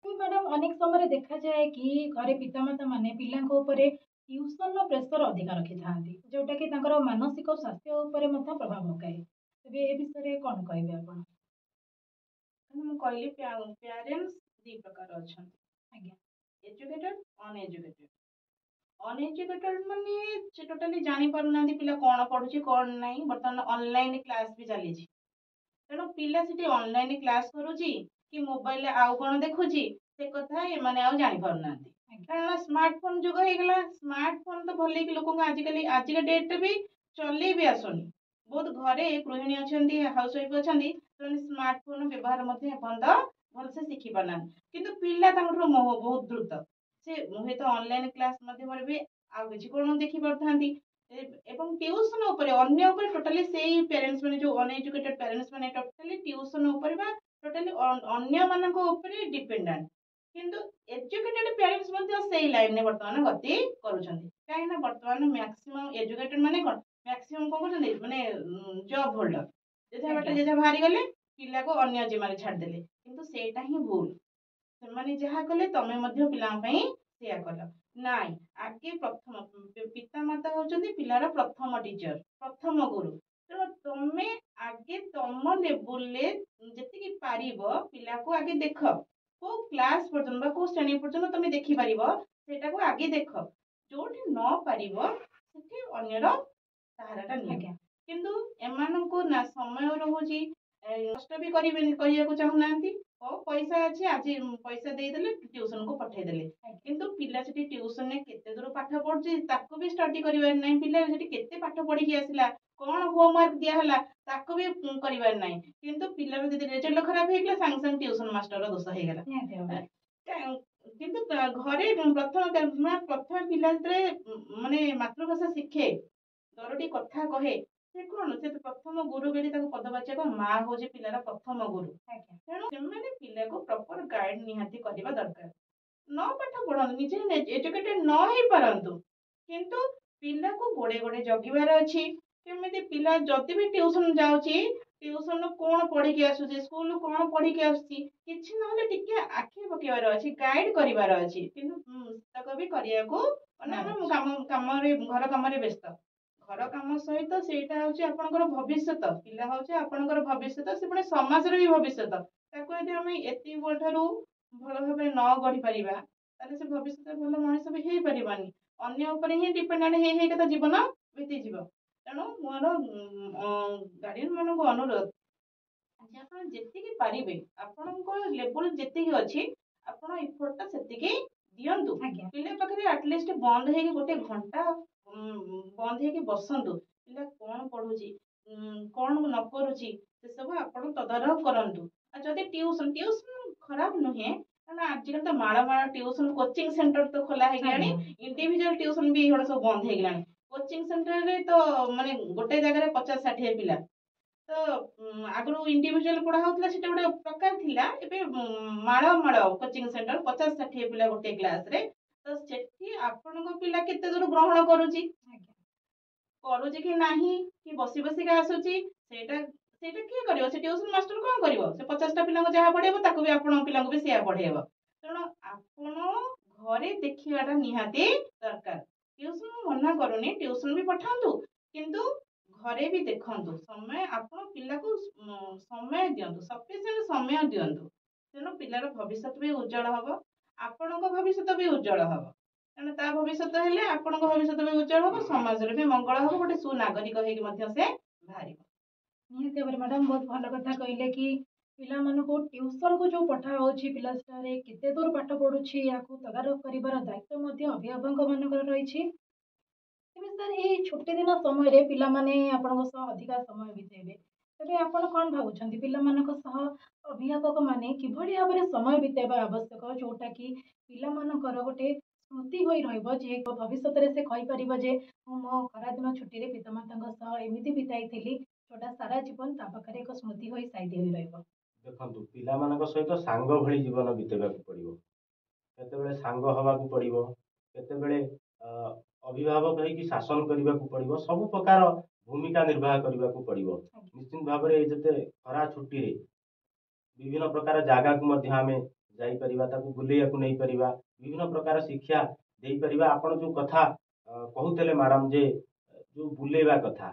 ମ୍ୟାଡାମ, ଅନେକ ସମୟରେ ଦେଖାଯାଏ କି ଘରେ ପିତାମାତା ମାନେ ପିଲାଙ୍କ ଉପରେ ଟ୍ୟୁସନର ପ୍ରେସର ଅଧିକା ରଖିଥାନ୍ତି, ଯୋଉଟା କି ତାଙ୍କର ମାନସିକ ସ୍ୱାସ୍ଥ୍ୟ ଉପରେ ମଧ୍ୟ ପ୍ରଭାବ ପକାଏ। ତେବେ ଏ ବିଷୟରେ କ'ଣ କହିବେ ଆପଣ? ମୁଁ କହିଲି ପ୍ୟାରେଣ୍ଟସ୍ ଦି ପ୍ରକାର ଅଛନ୍ତି, ଏଜୁକେଟେଡ୍, ଅନଏଜୁକେଟେଡ୍। ଅନଏଜୁକେଟେଡ୍ ମାନେ ସେ ଟୋଟାଲି ଜାଣିପାରୁନାହାନ୍ତି ପିଲା କ'ଣ ପଢୁଛି କ'ଣ ନାହିଁ। ବର୍ତ୍ତମାନ ଅନଲାଇନ କ୍ଲାସ ବି ଚାଲିଛି, ତେଣୁ ପିଲା ସେଠି ଅନଲାଇନ କ୍ଲାସ କରୁଛି କି ମୋବାଇଲରେ ଆଉ କ'ଣ ଦେଖୁଛି, ସେ କଥା ଏମାନେ ଆଉ ଜାଣିପାରୁନାହାନ୍ତି। କାରଣ ସ୍ମାର୍ଟଫୋନ ଯୁଗ ହେଇଗଲା। ସ୍ମାର୍ଟଫୋନ ତ ଭଲେଇକି ଲୋକଙ୍କୁ ଆଜିକା ଡେଟରେ ବି ଚଲେଇ ବି ଆସୁନି। ବହୁତ ଘରେ ଗୃହିଣୀ ଅଛନ୍ତି, ହାଉସ ୱାଇଫ୍ ଅଛନ୍ତି, ସେମାନେ ସ୍ମାର୍ଟଫୋନ ବ୍ୟବହାର ମଧ୍ୟ ଏପର୍ଯ୍ୟନ୍ତ ଭଲସେ ଶିଖି ପାରୁନାହାନ୍ତି। କିନ୍ତୁ ପିଲା ତାଙ୍କଠାରୁ ବହୁତ ଦ୍ରୁତ। ସେ ହୁଏତ ଅନଲାଇନ କ୍ଲାସ ମାଧ୍ୟମରେ ବି ଆଉ କିଛି କ'ଣ ଦେଖିପାରୁଥାନ୍ତି। ଏବଂ ଟ୍ୟୁସନ ଉପରେ, ଅନ୍ୟ ଉପରେ ଟୋଟାଲି ସେଇ ପ୍ୟାରେଣ୍ଟସ୍ ମାନେ, ଯୋଉ ଅନଏଜୁକେଟେଡ୍ ପ୍ୟାରେଣ୍ଟସ୍ ମାନେ ଟୋଟାଲି ଟ୍ୟୁସନ ଉପରେ ବା ଟୋଟାଲି ଅନ୍ୟମାନଙ୍କ ଉପରେ ଡିପେଣ୍ଡାଣ୍ଟ। କିନ୍ତୁ ଏଜୁକେଟେଡ୍ ପ୍ୟାରେଣ୍ଟସ୍ ମଧ୍ୟ ସେଇ ଲାଇନରେ ବର୍ତ୍ତମାନ ଗତି କରୁଛନ୍ତି। କାହିଁକିନା ବର୍ତ୍ତମାନ ମ୍ୟାକ୍ସିମମ୍ ଏଜୁକେଟେଡ୍ ମାନେ କ'ଣ, ମ୍ୟାକ୍ସିମମ୍ କ'ଣ କରୁଛନ୍ତି, ମାନେ ଜବ୍ ହୋଲ୍ଡର, ଯେଝା ବାଟରେ ଯେଝା ବାହାରିଗଲେ, ପିଲାକୁ ଅନ୍ୟ ଜିମାରେ ଛାଡ଼ିଦେଲେ। କିନ୍ତୁ ସେଇଟା ହିଁ ଭୁଲ। ସେମାନେ ଯାହା କଲେ ତମେ ମଧ୍ୟ ପିଲାଙ୍କ ପାଇଁ ସେଇଆ କଲ। ନାଇଁ, ଆଗେ ପ୍ରଥମ ପିତାମାତା ହଉଛନ୍ତି ପିଲାର ପ୍ରଥମ ଟିଚର, ପ୍ରଥମ ଗୁରୁ। ତେଣୁ ତମେ ଆଗେ ତମ ଲେବୁଲରେ ଯେତିକି ପାରିବ ପିଲାକୁ ଆଗେ ଦେଖ। କୋଉ କ୍ଲାସ ପର୍ଯ୍ୟନ୍ତ ବା କୋଉ ଶ୍ରେଣୀ ପର୍ଯ୍ୟନ୍ତ ତମେ ଦେଖିପାରିବ ସେଇଟାକୁ ଆଗେ ଦେଖ। ଯୋଉଠି ନ ପାରିବ ସେଠି ଅନ୍ୟର ସାହାରାଟା ନିଅ। କିନ୍ତୁ ଏମାନଙ୍କୁ ନା ସମୟ ରହୁଛି, କଷ୍ଟ ବି କରିବାକୁ ଚାହୁଁନାହାନ୍ତି। ପଇସା ଅଛି, ଆଜି ପଇସା ଦେଇଦେଲେ ଟ୍ୟୁସନକୁ ପଠେଇଦେଲେ। କିନ୍ତୁ ପିଲା ସେଠି ଟ୍ୟୁସନରେ କେତେ ଦୂର ପାଠ ପଢୁଛି ତାକୁ ବି ଷ୍ଟଡି କରିବାର ନାହିଁ। ପିଲା ସେଠି କେତେ ପାଠ ପଢିକି ଆସିଲା, କଣ ହୋମୱାର୍କ ଦିଆହେଲା ତାକୁ ବି କରିବାର ନାହିଁ। କିନ୍ତୁ ପିଲାର ଯଦି ରେଜଲ୍ଟ ଖରାପ ହେଇଗଲା ସାଙ୍ଗେ ସାଙ୍ଗେ ଟ୍ୟୁସନ ମାଷ୍ଟର ଦୋଷ ହେଇଗଲା। କିନ୍ତୁ ଘରେ ପ୍ରଥମେ ପିଲା ଯେତେବେଳେ ମାନେ ମାତୃଭାଷା ଶିଖେ, ଦରଟି କଥା କହେ, ସେ କଣ, ସେ ପ୍ରଥମ ଗୁରୁ ବୋଲି ତାକୁ ପଦବାଚ୍ୟ କଣ, ମା ହଉଛି ପିଲାର ପ୍ରଥମ ଗୁରୁ। ତେଣୁ ସେମାନେ ପିଲାକୁ ପ୍ରପର ଗାଇଡ ନିହାତି କରିବା ଦରକାର। ନ ପାଠ ପଢନ୍ତୁ, ନିଜେ ଏଜୁକେଟେଡ ନ ହେଇପାରନ୍ତୁ, କିନ୍ତୁ ପିଲାକୁ ଗୋଡେ ଗୋଡେ ଜଗିବାର ଅଛି। କେମିତି ପିଲା ଯଦି ବି ଟ୍ୟୁସନ ଯାଉଛି, ଟ୍ୟୁସନ କଣ ପଢିକି ଆସୁଛି, ସ୍କୁଲ କଣ ପଢିକି ଆସୁଛି, କିଛି ନହେଲେ ଟିକେ ଆଖି ପକେଇବାର ଅଛି, ଗାଇଡ କରିବାର ଅଛି। କିନ୍ତୁ ପୁସ୍ତକ ବି କରିବାକୁ ମାନେ ଆମେ କାମରେ ଘର କାମରେ ବ୍ୟସ୍ତ। ଘର କାମ ସହିତ ସେଇଟା ହଉଛି ଆପଣଙ୍କର ଭବିଷ୍ୟତ। ପିଲା ହଉଛି ଆପଣଙ୍କର ଭବିଷ୍ୟତ, ସେ ପୁଣି ସମାଜର ବି ଭବିଷ୍ୟତ। ତାକୁ ଯଦି ଆମେ ଏତିକି ଠାରୁ ଭଲ ଭାବରେ ନ ଗଢି ପାରିବା, ତାହେଲେ ସେ ଭବିଷ୍ୟତରେ ଭଲ ମଣିଷ ବି ହେଇପାରିବନି। ଅନ୍ୟ ଉପରେ ହିଁ ଡିପେଣ୍ଡେଣ୍ଟ ହେଇ ହେଇକି ତା ଜୀବନ ବିତିଯିବ। ତେଣୁ ମୋର ଗାର୍ଡିଆନ ମାନଙ୍କୁ ଅନୁରୋଧ ଯେ ଆପଣ ଯେତିକି ପାରିବେ, ଆପଣଙ୍କ ଲେବୁଲ ଯେତିକି ଅଛି, ଆପଣ ଇଫୋର୍ଟଟା ସେତିକି ଦିଅନ୍ତୁ। ପିଲା ପାଖରେ ଆଟଲିଷ୍ଟ ବନ୍ଦ ହେଇକି ଗୋଟେ ଘଣ୍ଟା ବନ୍ଦ ହେଇକି ବସନ୍ତୁ। ପିଲା କଣ ପଢୁଛି, କଣ ନ କରୁଛି, ସେସବୁ ଆପଣ ତଦାରଖ କରନ୍ତୁ। ଆଉ ଯଦି ଟିଉସନ ଖରାପ ନୁହେଁ, କାରଣ ଆଜିକାଲି ତ ମାଳ ମାଳ ଟିଉସନ କୋଚିଂ ସେଣ୍ଟର ତ ଖୋଲା ହେଇଗଲାଣି। ଇଣ୍ଡିଭିଜୁଆଲ ଟିଉସନ ବି ଏଗୁଡା ସବୁ ବନ୍ଦ ହେଇଗଲାଣି। କୋଚିଂ ସେଣ୍ଟରରେ ତ ମାନେ ଗୋଟେ ଜାଗାରେ 50-60 ପିଲା। ତ ଆଗରୁ ଇଣ୍ଡିଭିଜୁଆଲ ପଢା ହଉଥିଲା, ସେଟା ଗୋଟେ ପ୍ରକାର ଥିଲା। ଏବେ ମାଳ କୋଚିଂ ସେଣ୍ଟର 50-60 ପିଲା ଗୋଟେ କ୍ଲାସରେ। ତ ସେଠି ଆପଣଙ୍କ ପିଲା କେତେ ଦୂର ଗ୍ରହଣ କରୁଛି କି ନାହିଁ, କି ବସି ବସିକା ଆସୁଛି, ସେଇଟା କିଏ କରିବ? ସେ ଟ୍ୟୁସନ ମାଷ୍ଟର କଣ କରିବ? ସେ 50ଟା ପିଲାଙ୍କୁ ଯାହା ପଢେଇବ ତାକୁ ବି ଆପଣଙ୍କ ପିଲାଙ୍କୁ ବି ସେଇଆ ପଢେଇବ। ତେଣୁ ଆପଣ ଘରେ ଦେଖିବାଟା ନିହାତି ଦରକାର। ଟ୍ୟୁସନ ମନା କରୁନି, ଟ୍ୟୁସନ ବି ପଠାନ୍ତୁ, କିନ୍ତୁ ଘରେ ବି ଦେଖନ୍ତୁ। ସମୟ ଆପଣ ପିଲାକୁ ସମୟ ଦିଅନ୍ତୁ, ସଫିସିଏଣ୍ଟ ସମୟ ଦିଅନ୍ତୁ। ତେଣୁ ପିଲାର ଭବିଷ୍ୟତ ବି ଉଜ୍ଜଳ ହବ, ଆପଣଙ୍କ ଭବିଷ୍ୟତ ବି ଉଜ୍ଜଳ ହବ। ତେଣୁ ତା ଭବିଷ୍ୟତ ହେଲେ ଆପଣଙ୍କ ଭବିଷ୍ୟତ ବି ଉଜ୍ଜଳ ହବ, ସମାଜରେ ବି ମଙ୍ଗଳ ହବ, ଗୋଟେ ସୁନାଗରିକ ହେଇକି ମଧ୍ୟ ସେ ବାହାରିବ। ନିହାତି ଭାବରେ ମ୍ୟାଡାମ ବହୁତ ଭଲ କଥା କହିଲେ କି ପିଲାମାନଙ୍କୁ ଟ୍ୟୁସନକୁ ଯୋଉ ପଠା ହଉଛି, ପିଲା ସେଠାରେ କେତେ ଦୂର ପାଠ ପଢୁଛି ୟାକୁ ତଦାରଖ କରିବାର ଦାୟିତ୍ୱ ମଧ୍ୟ ଅଭିଭାବକ ମାନଙ୍କର ରହିଛି। ତେବେ ସାର୍ ଏଇ ଛୁଟି ଦିନ ସମୟରେ ପିଲାମାନେ ଆପଣଙ୍କ ସହ ଅଧିକା ସମୟ ବିତେଇବେ, ତେବେ ଆପଣ କଣ ଭାବୁଛନ୍ତି ପିଲାମାନଙ୍କ ସହ ଅଭିଭାବକ ମାନେ କିଭଳି ଭାବରେ ସମୟ ବିତେଇବା ଆବଶ୍ୟକ, ଯୋଉଟା କି ପିଲାମାନଙ୍କର ଗୋଟେ ସ୍ମୃତି ହୋଇ ରହିବ, ଯେ ଭବିଷ୍ୟତରେ ସେ କହିପାରିବ ଯେ ମୁଁ ମୋ ଖରାଦିନ ଛୁଟିରେ ପିତାମାତାଙ୍କ ସହ ଏମିତି ବିତାଇଥିଲି, ଯୋଉଟା ସାରା ଜୀବନ ତା ପାଖରେ ଏକ ସ୍ମୃତି ହୋଇ ସାଇତି ହୋଇ ରହିବ। ଦେଖନ୍ତୁ, ପିଲାମାନଙ୍କ ସହିତ ସାଙ୍ଗ ଭଳି ଜୀବନ ବିତେଇବାକୁ ପଡିବ। କେତେବେଳେ ସାଙ୍ଗ ହବାକୁ ପଡିବ, କେତେବେଳେ ଅଭିଭାବକ ହେଇକି ଶାସନ କରିବାକୁ ପଡିବ। ସବୁ ପ୍ରକାର ଭୂମିକା ନିର୍ବାହ କରିବାକୁ ପଡିବ। ନିଶ୍ଚିତ ଭାବରେ ଯେତେ ଖରା ଛୁଟିରେ ବିଭିନ୍ନ ପ୍ରକାର ଜାଗାକୁ ମଧ୍ୟ ଆମେ ଯାଇପାରିବା, ତାକୁ ବୁଲେଇବାକୁ ନେଇପାରିବା, ବିଭିନ୍ନ ପ୍ରକାର ଶିକ୍ଷା ଦେଇପାରିବା। ଆପଣ ଯୋଉ କଥା କହୁଥିଲେ ମ୍ୟାଡାମ, ଯେ ଯୋଉ ବୁଲେଇବା କଥା,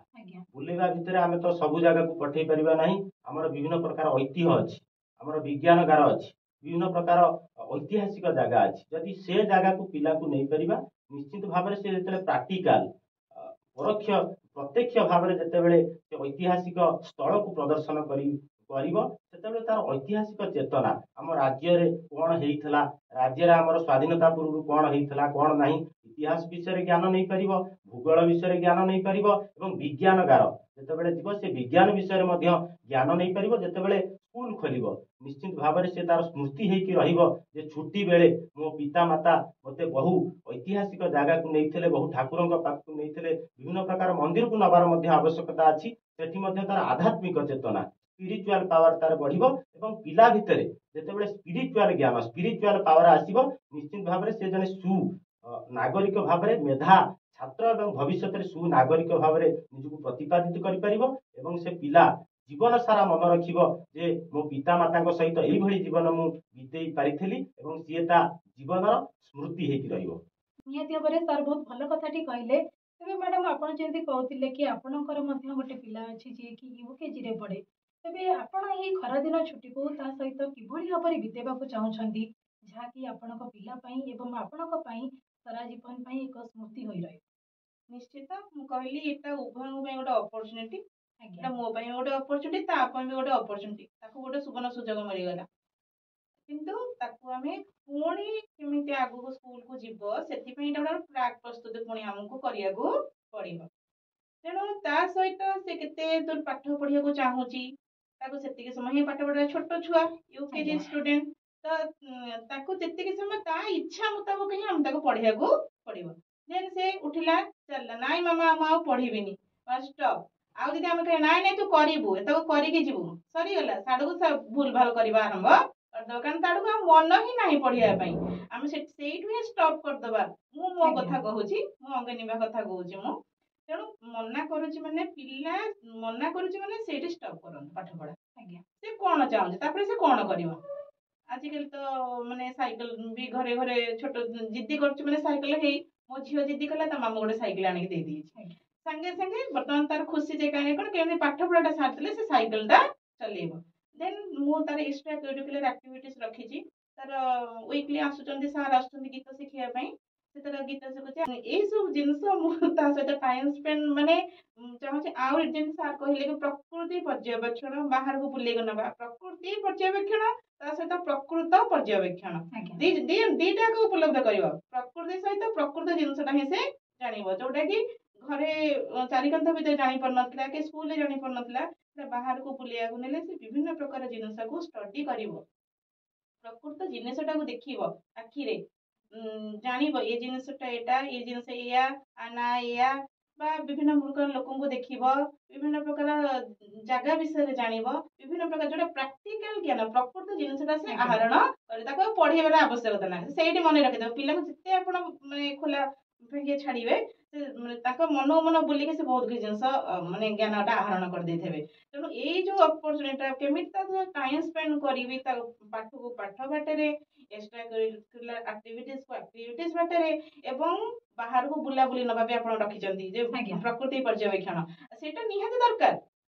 ବୁଲେଇବା ଭିତରେ ଆମେ ତ ସବୁ ଜାଗାକୁ ପଠେଇ ପାରିବା ନାହିଁ। ଆମର ବିଭିନ୍ନ ପ୍ରକାର ଐତିହ୍ୟ ଅଛି, ଆମର ବିଜ୍ଞାନଗାର ଅଛି, ବିଭିନ୍ନ ପ୍ରକାର ଐତିହାସିକ ଜାଗା ଅଛି। ଯଦି ସେ ଜାଗାକୁ ପିଲାକୁ ନେଇପାରିବା, ନିଶ୍ଚିତ ଭାବରେ ସେ ଯେତେବେଳେ ପ୍ରାକ୍ଟିକାଲ ପ୍ରତ୍ୟକ୍ଷ ଭାବରେ ଯେତେବେଳେ ସେ ଐତିହାସିକ ସ୍ଥଳକୁ ପ୍ରଦର୍ଶନ କରିବ, ସେତେବେଳେ ତାର ଐତିହାସିକ ଚେତନା, ଆମ ରାଜ୍ୟରେ କଣ ହେଇଥିଲା, ରାଜ୍ୟରେ ଆମର ସ୍ଵାଧୀନତା ପୂର୍ବରୁ କଣ ହେଇଥିଲା କଣ ନାହିଁ, ଇତିହାସ ବିଷୟରେ ଜ୍ଞାନ ନେଇପାରିବ, ଭୂଗୋଳ ବିଷୟରେ ଜ୍ଞାନ ନେଇପାରିବ, ଏବଂ ବିଜ୍ଞାନଗାର ଯେତେବେଳେ ଯିବ ସେ ବିଜ୍ଞାନ ବିଷୟରେ ମଧ୍ୟ ଜ୍ଞାନ ନେଇପାରିବ। ଯେତେବେଳେ ସ୍କୁଲ ଖୋଲିବ, ନିଶ୍ଚିତ ଭାବରେ ସେ ତାର ସ୍ମୃତି ହେଇକି ରହିବ ଯେ ଛୁଟି ବେଳେ ମୋ ପିତା ମାତା ମତେ ବହୁ ଐତିହାସିକ ଜାଗାକୁ ନେଇଥିଲେ, ବହୁ ଠାକୁରଙ୍କ ପାଖକୁ ନେଇଥିଲେ, ବିଭିନ୍ନ ପ୍ରକାର ମନ୍ଦିରକୁ ନବାର ମଧ୍ୟ ଆବଶ୍ୟକତା ଅଛି। ସେଠି ମଧ୍ୟ ତାର ଆଧ୍ୟାତ୍ମିକ ଚେତନା स्पिरिचुआल पावर तार बढ़िबो एवं पिला भितरे जेतेबेले स्पिरिचुआल ज्ञान स्पिरिचुआल पावर आसीबो निश्चित भाबरे से जने सु नागरिक भाबरे मेधा छात्र एवं भविष्य में सुनागरिक भाबरे निजको प्रतिपादित करि परिबो एवं से पिला जीवन सारा मन रखिबो जे मो पिता माता सहित एई भली जीवन मु बितेई पारिथिली एवं सीए ता जीवनर स्मृति हेकि रहिबो। निहाती भाବରେ ସାର୍ ବହୁତ ଭଲ କଥାଟି କହିଲେ। ତେବେ ମ୍ୟାଡ଼ାମ୍ ଆପଣ ଯେମିତି କହୁଥିଲେ କି ଆପଣଙ୍କର ମଧ୍ୟ ଗୋଟେ ପିଲା ଅଛି ଯିଏକି ୟୁକେଜିରେ ପଢ଼େ। ତେବେ ଆପଣ ଏହି ଖରାଦିନ ଛୁଟିକୁ ତା ସହିତ କିଭଳି ଭାବରେ ବିତେଇବାକୁ ଚାହୁଁଛନ୍ତି ଯାହାକି ଆପଣଙ୍କ ପିଲା ପାଇଁ ଏବଂ ଆପଣଙ୍କ ପାଇଁ ସାରା ଜୀବନ ପାଇଁ ଏକ ସ୍ମୃତି ହୋଇ ରହିବ? ନିଶ୍ଚିତ ମୁଁ କହିଲି ଏଇଟା ଉଭୟଙ୍କ ପାଇଁ ଗୋଟେ ଅପରଚ୍ୟୁନିଟି। ଆଜ୍ଞା ଏଇଟା ମୋ ପାଇଁ ଗୋଟେ ଅପରଚ୍ୟୁନିଟି, ତା ପାଇଁ ବି ଗୋଟେ ଅପରଚ୍ୟୁନିଟି। ତାକୁ ଗୋଟେ ସୁବର୍ଣ୍ଣ ସୁଯୋଗ ମିଳିଗଲା, କିନ୍ତୁ ତାକୁ ଆମେ ପୁଣି କେମିତି ଆଗକୁ ସ୍କୁଲକୁ ଯିବ ସେଥିପାଇଁ ଏଇଟା ଗୋଟେ ଟ୍ରାକ୍ ପ୍ରସ୍ତୁତ ପୁଣି ଆମକୁ କରିବାକୁ ପଡ଼ିବ। ତେଣୁ ତା ସହିତ ସେ କେତେ ଦୂର ପାଠ ପଢ଼ିବାକୁ ଚାହୁଁଛି, ତାକୁ ସେତିକି ସମୟ ହିଁ ପାଠ ପଢ଼ିବା। ଛୋଟ ଛୁଆ ୟୁକେଜି ଆଜ୍ଞା ଷ୍ଟୁଡେଣ୍ଟ, ତ ତାକୁ ଯେତିକି ସମୟ ତା ଇଚ୍ଛା ମୁତାବକ ହିଁ ଆମେ ତାକୁ ପଢ଼ିବାକୁ ପଡ଼ିବ। ଦେନ୍ ସେ ଉଠିଲା ଚାଲିଲା, ନାଇଁ ମାମା ମୁଁ ଆଉ ପଢ଼ିବିନି, ଷ୍ଟପ୍। ଆଉ ଯଦି ଆମେ କହିବା ନାଇଁ ନାଇଁ ତୁ କରିବୁ, ଏତକ କରିକି ଯିବୁ, ସରିଗଲା। ସାଡ଼କୁ ଭୁଲ ଭାଲ କରିବା ଆରମ୍ଭ କରିଦବା, କାରଣ ତାଡ଼କୁ ଆଉ ମନ ହିଁ ନାହିଁ ପଢ଼ିବା ପାଇଁ। ଆମେ ସେଇଠୁ ହିଁ ଷ୍ଟପ୍ କରିଦବା। ମୁଁ ମୋ ଆଜ୍ଞା କଥା କହୁଛି, ମୋ ଅଙ୍ଗନିଭା କଥା କହୁଛି ମୁଁ। ତେଣୁ ମନା କରୁଛି ମାନେ ପିଲା ମନା କରୁଛି ମାନେ ସେଇଠି ଷ୍ଟପ୍ କରନ୍ତୁ ପାଠ ପଢ଼ା। ଆଜ୍ଞା ସେ କଣ ଚାହୁଁଛି, ତାପରେ ସେ କଣ କରିବ। ଆଜିକାଲି ତ ମାନେ ସାଇକେଲ ବି ଘରେ ଘରେ ଛୋଟ ଜିଦି କରୁଛି ମାନେ ସାଇକେଲ ହେଇ ମୋ ଝିଅ ଜିଦି କଲା ତା ମାମା ଗୋଟେ ସାଇକେଲ ଆଣିକି ଦେଇଦେଇଛି। ଆଜ୍ଞା ସାଙ୍ଗେ ସାଙ୍ଗେ ବର୍ତ୍ତମାନ ତାର ଖୁସି ଯେ କାହିଁକି କଣ କେମିତି ପାଠ ପଢ଼ାଟା ସାରିଥିଲେ ସେ ସାଇକେଲଟା ଚଲେଇବ। ଦେନ୍ ମୁଁ ତାର ଏକ୍ସଟ୍ରା କରିକୁଲାର ଆକ୍ଟିଭିଟିସ୍ ରଖିଛି। ତାର ୱିକଲି ଆସୁଛନ୍ତି ସାର୍ ଆସୁଛନ୍ତି ଗୀତ ଶିଖିବା ପାଇଁ, ସେ ତାର ଗୀତ ଶିଖୁଛି। ଏଇସବୁ ଜିନିଷ ମୁଁ ତା ସହିତ ଟାଇମ୍ ସ୍ପେଣ୍ଡ ମାନେ ଚାହୁଁଛି। ଆଉ ଯେମିତି ସାର୍ କହିଲେ କି ପ୍ରକୃତି ପର୍ଯ୍ୟବେକ୍ଷଣ, ବାହାରକୁ ବୁଲେଇକି ନେବା, ପ୍ରକୃତି ପର୍ଯ୍ୟବେକ୍ଷଣ ତା ସହିତ ପ୍ରକୃତ ପର୍ଯ୍ୟବେକ୍ଷଣ, ଆଜ୍ଞା ଦିଟାକୁ ଉପଲବ୍ଧ କରିବ। ପ୍ରକୃତି ସହିତ ପ୍ରକୃତ ଜିନିଷଟା ହିଁ ସେ ଜାଣିବ, ଯୋଉଟା କି ଘରେ ଚାରିକାନ୍ଥ ଭିତରେ ଜାଣିପାରୁନଥିଲା କି ସ୍କୁଲରେ ଜାଣିପାରୁନଥିଲା। ବାହାରକୁ ବୁଲେଇବାକୁ ନେଲେ ସେ ବିଭିନ୍ନ ପ୍ରକାର ଜିନିଷକୁ ଷ୍ଟଡି କରିବ, ପ୍ରକୃତ ଜିନିଷଟାକୁ ଦେଖିବ ଆଖିରେ, ଜାଣିବ ଏ ଜିନିଷଟା ଏଇଟା, ଏ ଜିନିଷ ଏଇଆ, ନା ଏଇଆ, ବା ବିଭିନ୍ନ ପ୍ରକାର ଲୋକଙ୍କୁ ଦେଖିବ, ବିଭିନ୍ନ ପ୍ରକାର ଜାଗା ବିଷୟରେ ଜାଣିବ, ବିଭିନ୍ନ ପ୍ରକାର ଯୋଉଟା ପ୍ରାକ୍ଟିକାଲ ଜ୍ଞାନ, ପ୍ରକୃତ ଜିନିଷଟା ସେ ଆଜ୍ଞା ଆହରଣ କରି ତାକୁ ଆଉ ପଢେଇବାର ଆବଶ୍ୟକତା ନାହିଁ। ସେଇଠି ମନେ ରଖିଦେବ। ପିଲାଙ୍କୁ ଯେତେ ଆପଣ ମାନେ ଖୋଲା ଛାଡିବେ, ସେ ତାଙ୍କ ମନକୁ ମନ ବୁଲିକି ସେ ବହୁତ କିଛି ଜିନିଷ ମାନେ ଜ୍ଞାନଟା ଆହରଣ କରିଦେଇଥିବେ। ତେଣୁ ଏଇ ଯୋଉ ଅପରଚ୍ୟୁନିଟିଟା କେମିତି ତା ଟାଇମ୍ ସ୍ପେଣ୍ଡ କରିବି, ତା ପାଠକୁ ପାଠ ବାଟରେ, ଏକ୍ସଟ୍ରା କରିକୁଲାର ଆକ୍ଟିଭିଟିଜକୁ ଆକ୍ଟିଭିଟିଜ ବାଟରେ, ଏବଂ ବାହାରକୁ ବୁଲାବୁଲି ନବା ବି ଆପଣ ରଖିଛନ୍ତି ଯେ ଆଜ୍ଞା ପ୍ରକୃତି ପର୍ଯ୍ୟବେକ୍ଷଣ, ସେଇଟା ନିହାତି ଦରକାର।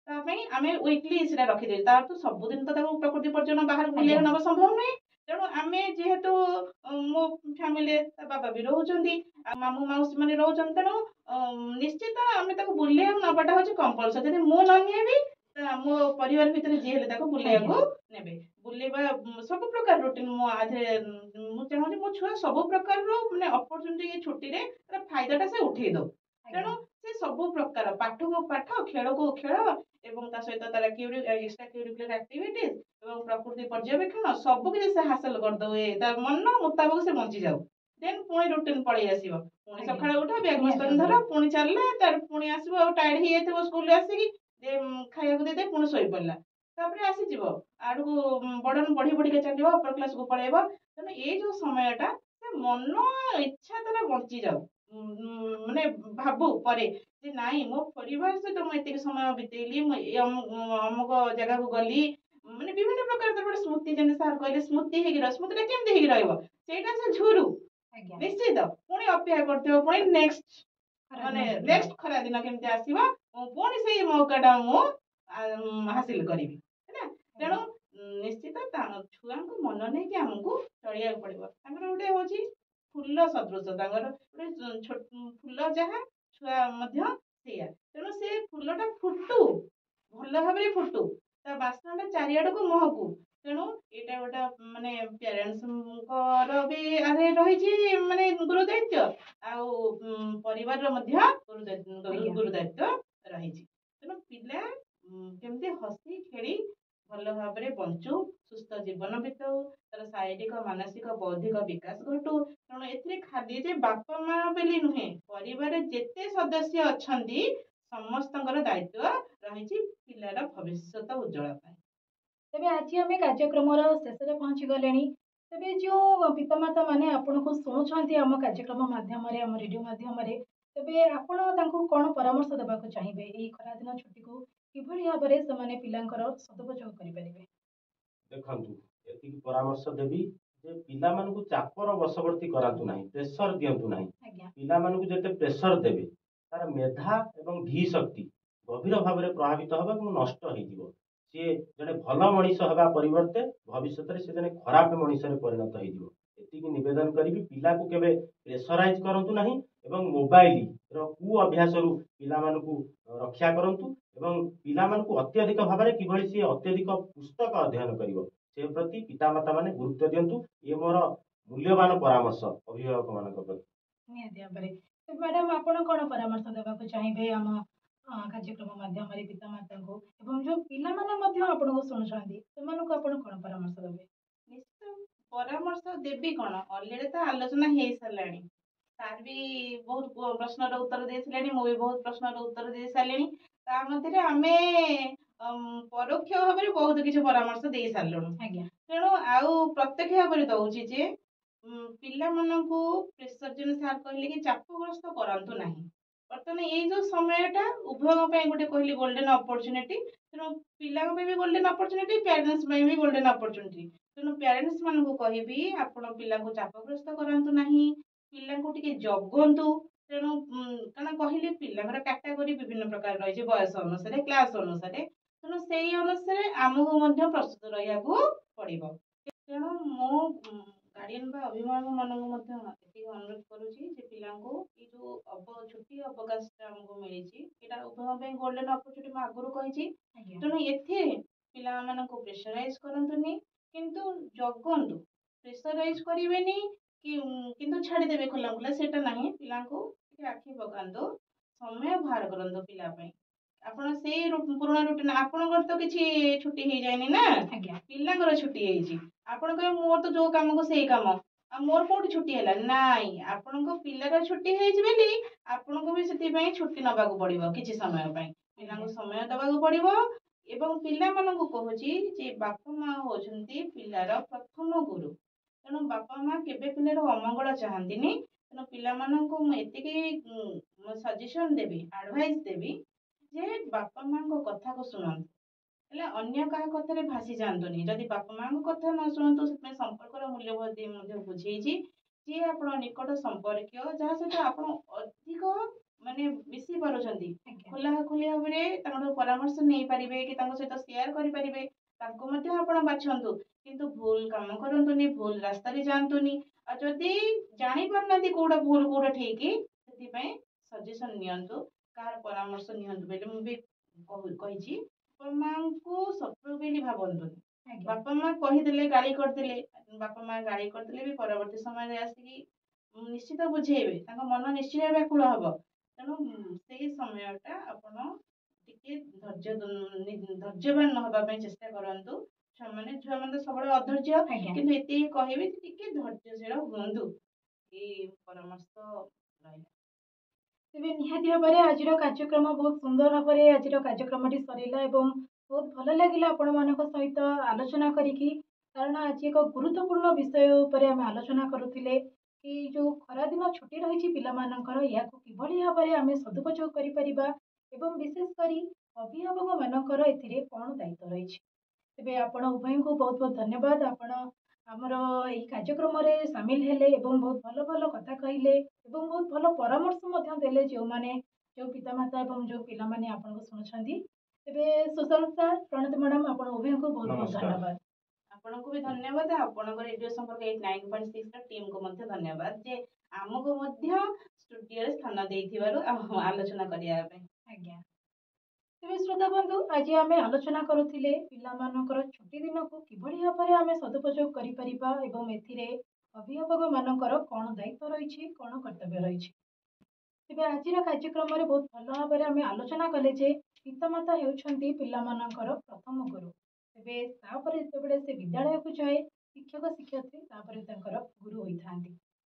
ତା ପାଇଁ ଆମେ ୱିକଲି ସେଟା ରଖିଦେଇଛୁ। ତାର ତ ସବୁଦିନ ତ ତାକୁ ପ୍ରକୃତି ପର୍ଯ୍ୟଟନ ବାହାରକୁ ଆଜ୍ଞା ବୁଲିବାକୁ ନବା ସମ୍ଭବ ନୁହେଁ। ତେଣୁ ଆମେ ଯେହେତୁ ମୋ ଫ୍ୟାମିଲିରେ ତା ବାବା ବି ରହୁଛନ୍ତି, ଆଉ ମାମୁଁ ମାଉସୀ ମାନେ ରହୁଛନ୍ତି, ତେଣୁ ନିଶ୍ଚିତ ଆମେ ତାକୁ ବୁଲିବାକୁ ନବାଟା ହଉଛି କମ୍ପଲସରି। ଯଦି ମୁଁ ନ ନିଏବି ମୋ ପରିବାର ଭିତରେ ଯିଏ ହେଲେ ତାକୁ ବୁଲିବାକୁ ନେବେ। ବୁଲେଇବା ସବୁ ପ୍ରକାର ରୁଟିନ ମୁଁ ଆଧରେ ମୁଁ ଚାହୁଁଛି ମୋ ଛୁଆ ସବୁ ପ୍ରକାରର ମାନେ ଅପରଚ୍ୟୁନିଟି ଛୁଟିରେ ତାର ଫାଇଦାଟା ସେ ଉଠେଇ ଦଉ। ତେଣୁ ସେ ସବୁ ପ୍ରକାର ପାଠକୁ ପାଠ, ଖେଳକୁ ଖେଳ, ଏବଂ ତା ସହିତ ତାର ଏକ୍ସଟ୍ରା କରିକୁଲାର ଆକ୍ଟିଭିଟିଜ ଏବଂ ପ୍ରକୃତି ପର୍ଯ୍ୟବେକ୍ଷଣ ସବୁ କିଛି ସେ ହାସଲ କରିଦଉ। ତା ମନ ମୁତାବକ ସେ ବଞ୍ଚିଯାଉ। ଦେନ୍ ପୁଣି ରୁଟିନ ପଳେଇ ଆସିବ। ପୁଣି ଆଜ୍ଞା ସକାଳୁ ଉଠ, ବ୍ୟାଗ ନିହାତି ବସ୍ତାନି ଭାବରେ ଧର, ପୁଣି ଚାଲିଲା। ତାର ପୁଣି ଆସିବ ଆଉ ଟାୟାର୍ଡ ହେଇଯାଇଥିବ ସ୍କୁଲରୁ ଆସିକି, ଖାଇବାକୁ ଦେଇଦେ ପୁଣି ଶୋଇପଡିଲା। ତାପରେ ଆସିଯିବ ଆଡକୁ ବଢନ ବଢି ବଢିକା ଚାଲିବ, ଅପର କ୍ଲାସକୁ ପଳେଇବ। ତେଣୁ ଏଇ ଯୋଉ ସମୟଟା ସେ ମନ ଇଚ୍ଛା ତାର ବଞ୍ଚିଯାଉ, ମାନେ ଭାବୁ ପରେ ଯେ ନାଇଁ ମୋ ପରିବାର ସହିତ ମୁଁ ଏତିକି ସମୟ ବିତେଇଲି, ମୁଁ ଅମୁକ ଜାଗାକୁ ଗଲି, ମାନେ ବିଭିନ୍ନ ପ୍ରକାର ତାର ଗୋଟେ ସ୍ମୃତି, ଯେମିତି ସାର୍ କହିଲେ ସ୍ମୃତି ହେଇକି ରହିବ। ସ୍ମୃତିଟା କେମିତି ହେଇକି ରହିବ, ସେଇଟା ସେ ଝୁରୁ ଆଜ୍ଞା ନିଶ୍ଚିତ ପୁଣି ଅପେକ୍ଷା କରିଥିବ, ପୁଣି ନେକ୍ସଟ ମାନେ ଖରାଦିନ ଛୁଟିର ନେକ୍ସଟ ଖରା ଦିନ କେମିତି ଆସିବ, ମୁଁ ପୁଣି ସେଇ ମୌକାଟା ମୁଁ ହାସିଲ କରିବି ହେଲା। ତେଣୁ ନିଶ୍ଚିତ ଛୁଆଙ୍କୁ ମନ ନେଇକି ଆମକୁ ଚଳିବାକୁ ପଡିବ। ତାଙ୍କର ଗୋଟେ ହଉଛି ଫୁଲ ସଦୃଶ, ତାଙ୍କର ଗୋଟେ ଫୁଲ ଯାହା ଛୁଆ ମଧ୍ୟ ସେଇଆ। ତେଣୁ ସେ ଫୁଲଟା ଫୁଟୁ, ଭଲ ଭାବରେ ଫୁଟୁ, ତା ବାସ୍ନାଟା ଚାରିଆଡକୁ ମହକୁ। ତେଣୁ ଏଇଟା ଗୋଟେ ମାନେ ପ୍ୟାରେଣ୍ଟସଙ୍କର ବି ଆରେ ରହିଛି ମାନେ ଗୁରୁ ଦାୟିତ୍ୱ, ଆଉ ପରିବାରର ମଧ୍ୟ ଆଜ୍ଞା ଗୁରୁ ଦାୟିତ୍ୱ ରହିଛି। ତେଣୁ ପିଲା କେମିତି ହସି ଖେଳି ଭଲ ଭାବରେ ବଞ୍ଚୁ, ସୁସ୍ଥ ଜୀବନ ବିତାଉ, ତାର ଶାରୀରିକ, ମାନସିକ, ବୌଦ୍ଧିକ ବିକାଶ ଘଟୁ। ତେଣୁ ଏଥିରେ ଖାଲି ଯେ ବାପା ମା ବୋଲି ନୁହେଁ, ପରିବାରରେ ଯେତେ ସଦସ୍ୟ ଅଛନ୍ତି ସମସ୍ତଙ୍କର ଦାୟିତ୍ୱ ରହିଛି ପିଲାର ଭବିଷ୍ୟତ ଉଜ୍ଜଳ ପାଇଁ। ତେବେ ଆଜି ଆମେ କାର୍ଯ୍ୟକ୍ରମର ଶେଷରେ ପହଞ୍ଚିଗଲେଣି। ତେବେ ଯେଉଁ ପିତାମାତା ମାନେ ଆପଣଙ୍କୁ ଶୁଣୁଛନ୍ତି ଆମ କାର୍ଯ୍ୟକ୍ରମ ମାଧ୍ୟମରେ, ଆମ ରେଡ଼ିଓ ମାଧ୍ୟମରେ, ତେବେ ଆପଣ ତାଙ୍କୁ କ'ଣ ପରାମର୍ଶ ଦେବାକୁ ଚାହିଁବେ ଏହି ଖରାଦିନ ଛୁଟିକୁ କିଭଳି ଭାବରେ ସେମାନେ ପିଲାଙ୍କର ସଦୁପଯୋଗ କରିପାରିବେ? ଦେଖନ୍ତୁ, ଏତିକି ପରାମର୍ଶ ଦେବି ଯେ ପିଲାମାନଙ୍କୁ ଚାପର ବଶବର୍ତ୍ତୀ କରାନ୍ତୁ ନାହିଁ, ପ୍ରେସର ଦିଅନ୍ତୁ ନାହିଁ। ଆଜ୍ଞା ପିଲାମାନଙ୍କୁ ଯେତେ ପ୍ରେସର ଦେବେ ତାର ମେଧା ଏବଂ ଧୀ ଶକ୍ତି ଗଭୀର ଭାବରେ ପ୍ରଭାବିତ ହେବ ଏବଂ ନଷ୍ଟ ହେଇଯିବ। ସିଏ ଜଣେ ଭଲ ମଣିଷ ହେବା ପରିବର୍ତ୍ତେ ଭବିଷ୍ୟତରେ ସେ ଜଣେ ଖରାପ ମଣିଷରେ ପରିଣତ ହେଇଯିବ। ଏତିକି ନିବେଦନ କରିବି, ପିଲାକୁ କେବେ ପ୍ରେସରାଇଜ କରନ୍ତୁ ନାହିଁ ଏବଂ ମୋବାଇଲର କୁ ଅଭ୍ୟାସରୁ ପିଲାମାନଙ୍କୁ ରକ୍ଷା କରନ୍ତୁ ଏବଂ ପିଲାମାନଙ୍କୁ ଅତ୍ୟଧିକ ଭାବରେ କିଭଳି ସିଏ ଅତ୍ୟଧିକ ପୁସ୍ତକ ଅଧ୍ୟୟନ କରିବ ସେ ପ୍ରତି ପିତାମାତା ମାନେ ଗୁରୁତ୍ୱ ଦିଅନ୍ତୁ। ଇଏ ମୋର ମୂଲ୍ୟବାନ ପରାମର୍ଶ ଅଭିଭାବକମାନଙ୍କ ପ୍ରତି। ନିହାତି ଭାବରେ। ତେବେ ମ୍ୟାଡ଼ାମ ଆପଣ କ'ଣ ପରାମର୍ଶ ଦେବାକୁ ଚାହିଁବେ ଆମ କାର୍ଯ୍ୟକ୍ରମ ମାଧ୍ୟମରେ ପିତାମାତାଙ୍କୁ, ଏବଂ ଯେଉଁ ପିଲାମାନେ ମଧ୍ୟ ଆପଣଙ୍କୁ ଶୁଣୁଛନ୍ତି ସେମାନଙ୍କୁ ଆପଣ କ'ଣ ପରାମର୍ଶ ଦେବେ? ନିଶ୍ଚିତ ପରାମର୍ଶ ଦେବି କ'ଣ, ଅଲରେଡି ତ ଆଲୋଚନା ହେଇସାରିଲାଣି। ସାର୍ ବି ବହୁତ ପ୍ରଶ୍ନର ଉତ୍ତର ଦେଇସାରିଲେଣି, ମୁଁ ବି ବହୁତ ପ୍ରଶ୍ନର ଉତ୍ତର ଦେଇ ସାରିଲିଣି। ତା ମଧ୍ୟରେ ଆମେ ପରୋକ୍ଷ ଭାବରେ ବହୁତ କିଛି ପରାମର୍ଶ ଦେଇ ସାରିଲୁଣି। ଆଜ୍ଞା ତେଣୁ ଆଉ ପ୍ରତ୍ୟକ୍ଷ ଭାବରେ ଦଉଛି ଯେ ପିଲାମାନଙ୍କୁ ପ୍ରେସର, ଯେମିତି ସାର୍ କହିଲେ କି ଚାପଗ୍ରସ୍ତ କରାନ୍ତୁ ନାହିଁ। ବର୍ତ୍ତମାନ ଏଇ ଯୋଉ ସମୟଟା ଉଭୟଙ୍କ ପାଇଁ ଗୋଟେ କହିଲି ଗୋଲ୍ଡେନ ଅପରଚ୍ୟୁନିଟି। ତେଣୁ ପିଲାଙ୍କ ପାଇଁ ବି ଗୋଲ୍ଡେନ ଅପରଚ୍ୟୁନିଟି, ପ୍ୟାରେଣ୍ଟସ୍ ପାଇଁ ବି ଗୋଲ୍ଡେନ ଅପରଚ୍ୟୁନିଟି। ତେଣୁ ପ୍ୟାରେଣ୍ଟସ୍ ମାନଙ୍କୁ କହିବି, ଆପଣ ପିଲାଙ୍କୁ ଚାପଗ୍ରସ୍ତ କରାନ୍ତୁ ନାହିଁ, ପିଲାଙ୍କୁ ଟିକେ ଜଗନ୍ତୁ। ତେଣୁ କାରଣ କହିଲେ ପିଲାଙ୍କର କାଟାଗୋରୀ ବିଭିନ୍ନ ପ୍ରକାର ରହିଛି, ବୟସ ଅନୁସାରେ, କ୍ଲାସ ଅନୁସାରେ। ତେଣୁ ସେଇ ଅନୁସାରେ ଆମକୁ ମଧ୍ୟ ପ୍ରସ୍ତୁତ ରହିବାକୁ ପଡିବ। ତେଣୁ ମୁଁ ଗାର୍ଡିଆନ ବା ଅଭିଭାବକ ମାନଙ୍କୁ ମଧ୍ୟ ଏତିକି ଅନୁରୋଧ କରୁଛି ଯେ ପିଲାଙ୍କୁ ଏଇ ଯୋଉ ଛୁଟି ଅବକାଶଟା ଆମକୁ ମିଳିଛି, ଏଇଟା ଉଭୟଙ୍କ ପାଇଁ ଗୋଲ୍ଡେନ ଅପରଚ୍ୟୁନିଟି ମୁଁ ଆଗରୁ କହିଛି। ତେଣୁ ଏଥିରେ ପିଲାମାନଙ୍କୁ ପ୍ରେସରାଇଜ କରନ୍ତୁନି, କିନ୍ତୁ ଜଗନ୍ତୁ। ପ୍ରେସରାଇଜ କରିବେନି କି କିନ୍ତୁ ଛାଡ଼ିଦେବେ ଖୋଲା ଖୋଲା, ସେଟା ନାହିଁ। ପିଲାଙ୍କୁ ଟିକେ ଆଖି ପକାନ୍ତୁ, ସମୟ ବାହାର କରନ୍ତୁ ପିଲା ପାଇଁ। ଆପଣ ସେଇ ପୁରୁଣା ରୁଟିନ, ଆପଣଙ୍କର ତ କିଛି ଛୁଟି ହେଇଯାଇନି ନା, ଆଜ୍ଞା ପିଲାଙ୍କର ଛୁଟି ହେଇଛି। ଆପଣ କହିବେ ମୋର ତ ଯୋଉ କାମକୁ ସେଇ କାମ, ଆଉ ମୋର କୋଉଠି ଛୁଟି ହେଲା? ନାଇଁ, ଆପଣଙ୍କ ପିଲାର ଛୁଟି ହେଇଛି ବୋଲି ଆପଣଙ୍କୁ ବି ସେଥିପାଇଁ ଛୁଟି ନେବାକୁ ପଡିବ କିଛି ସମୟ ପାଇଁ। ପିଲାଙ୍କୁ ସମୟ ଦେବାକୁ ପଡିବ। ଏବଂ ପିଲାମାନଙ୍କୁ କହୁଛି ଯେ ବାପା ମା ହଉଛନ୍ତି ପିଲାର ପ୍ରଥମ ଗୁରୁ। ତେଣୁ ବାପା ମା କେବେ ପିଲାର ଅମଙ୍ଗଳ ଚାହାନ୍ତିନି। ତେଣୁ ପିଲାମାନଙ୍କୁ ମୁଁ ଏତିକି ସଜେସନ ଦେବି, ଆଡଭାଇସ୍ ଦେବି ଯେ ବାପା ମାଙ୍କ କଥାକୁ ଶୁଣନ୍ତୁ, ହେଲେ ଅନ୍ୟ କାହା କଥାରେ ଭାସି ଯାଆନ୍ତୁନି। ଯଦି ବାପା ମାଙ୍କ କଥା ନ ଶୁଣନ୍ତୁ, ସେଥିପାଇଁ ସମ୍ପର୍କର ମୂଲ୍ୟବୋଧ ମଧ୍ୟ ବୁଝେଇଛି। ଯିଏ ଆପଣ ନିକଟ ସମ୍ପର୍କୀୟ, ଯାହା ସହିତ ଆପଣ ଅଧିକ ମାନେ ମିଶି ପାରୁଛନ୍ତି, ଖୋଲା ଖୋଲି ଭାବରେ ତାଙ୍କର ପରାମର୍ଶ ନେଇପାରିବେ କି ତାଙ୍କ ସହିତ ସେୟାର କରିପାରିବେ, ତାଙ୍କୁ ମଧ୍ୟ ଆପଣ ବାଛନ୍ତୁ। କିନ୍ତୁ ଭୁଲ କାମ କରନ୍ତୁନି, ଭୁଲ ରାସ୍ତାରେ ଯାଆନ୍ତୁନି। ଆଉ ଯଦି ଜାଣିପାରୁନାହାନ୍ତି କୋଉଟା ଭୁଲ କୋଉଟା ଠିକ, ସେଥିପାଇଁ ସଜେସନ ନିଅନ୍ତୁ, କାହାର ପରାମର୍ଶ ନିଅନ୍ତୁ ବୋଲି ମୁଁ ବି କହିଛି। ବାପା ମାଙ୍କୁ ଶତ୍ରୁ ବୋଲି ଭାବନ୍ତୁନି। ବାପା ମା କହିଦେଲେ, ଗାଳି କରିଦେଲେ, ବାପା ମା ଗାଳି କରିଦେଲେ ବି ପରବର୍ତ୍ତୀ ସମୟରେ ଆସିକି ନିଶ୍ଚିତ ବୁଝେଇବେ, ତାଙ୍କ ମନ ନିଶ୍ଚୟ ବ୍ୟାକୁଳ ହବ। ତେଣୁ ସେଇ ସମୟଟା ଆପଣ ଟିକେ ଧୈର୍ଯ୍ୟବାନ ହବା ପାଇଁ ଚେଷ୍ଟା କରନ୍ତୁ। ଛୁଆମାନେ ତ ସବୁବେଳେ ଅଧୈର୍ଯ୍ୟ, କିନ୍ତୁ ଏତିକି କହିବେ ଯେ ଟିକେ ଧୈର୍ଯ୍ୟଶୀଳ ହୁଅନ୍ତୁ। ଏଇ ପରାମର୍ଶ ରହିଲା। ତେବେ ନିହାତି ଭାବରେ ଆଜିର କାର୍ଯ୍ୟକ୍ରମ ବହୁତ ସୁନ୍ଦର ଭାବରେ ଆଜିର କାର୍ଯ୍ୟକ୍ରମଟି ସରିଲା ଏବଂ ବହୁତ ଭଲ ଲାଗିଲା ଆପଣମାନଙ୍କ ସହିତ ଆଲୋଚନା କରିକି। କାରଣ ଆଜି ଏକ ଗୁରୁତ୍ୱପୂର୍ଣ୍ଣ ବିଷୟ ଉପରେ ଆମେ ଆଲୋଚନା କରୁଥିଲେ କି ଯୋଉ ଖରାଦିନ ଛୁଟି ରହିଛି ପିଲାମାନଙ୍କର, ଏହାକୁ କିଭଳି ଭାବରେ ଆମେ ସଦୁପଯୋଗ କରିପାରିବା ଏବଂ ବିଶେଷ କରି ଅଭିଭାବକମାନଙ୍କର ଏଥିରେ କ'ଣ ଦାୟିତ୍ୱ ରହିଛି। ତେବେ ଆପଣ ଉଭୟଙ୍କୁ ବହୁତ ବହୁତ ଧନ୍ୟବାଦ। ଆପଣ ଆମର ଏହି କାର୍ଯ୍ୟକ୍ରମରେ ସାମିଲ ହେଲେ ଏବଂ ବହୁତ ଭଲ ଭଲ କଥା କହିଲେ ଏବଂ ବହୁତ ଭଲ ପରାମର୍ଶ ମଧ୍ୟ ଦେଲେ ଯେଉଁ ପିତାମାତା ଏବଂ ଯେଉଁ ପିଲାମାନେ ଆପଣଙ୍କୁ ଶୁଣୁଛନ୍ତି। ତେବେ ସୁଶାନ୍ତ ସାର୍, ପ୍ରଣତି ମ୍ୟାଡ଼ାମ, ଆପଣ ଉଭୟଙ୍କୁ ବହୁତ ବହୁତ ନମସ୍କାର। ଧନ୍ୟବାଦ। ଆପଣଙ୍କୁ ବି ଧନ୍ୟବାଦ। ଆପଣଙ୍କ ରେଡିଓ ସମ୍ପର୍କ 89.6 ଟିମକୁ ମଧ୍ୟ ଧନ୍ୟବାଦ ଯେ ଆମକୁ ମଧ୍ୟ ଷ୍ଟୁଡିଓରେ ସ୍ଥାନ ଦେଇଥିବାରୁ ଆଲୋଚନା କରିବା ପାଇଁ। ଆଜ୍ଞା। ତେବେ ଶ୍ରୋତା ବନ୍ଧୁ, ଆଜି ଆମେ ଆଲୋଚନା କରୁଥିଲେ ପିଲାମାନଙ୍କର ଛୁଟି ଦିନକୁ କିଭଳି ଭାବରେ ଆମେ ସଦୁପଯୋଗ କରିପାରିବା ଏବଂ ଏଥିରେ ଅଭିଭାବକମାନଙ୍କର କ'ଣ ଦାୟିତ୍ୱ ରହିଛି, କ'ଣ କର୍ତ୍ତବ୍ୟ ରହିଛି। ତେବେ ଆଜିର କାର୍ଯ୍ୟକ୍ରମରେ ବହୁତ ଭଲ ଭାବରେ ଆମେ ଆଲୋଚନା କଲେ ଯେ ପିତାମାତା ହେଉଛନ୍ତି ପିଲାମାନଙ୍କର ପ୍ରଥମ ଗୁରୁ। ତେବେ ତାପରେ ଯେତେବେଳେ ସେ ବିଦ୍ୟାଳୟକୁ ଯାଏ, ଶିକ୍ଷକ ଶିକ୍ଷୟିତ୍ରୀ ତାପରେ ତାଙ୍କର ଗୁରୁ ହୋଇଥାନ୍ତି।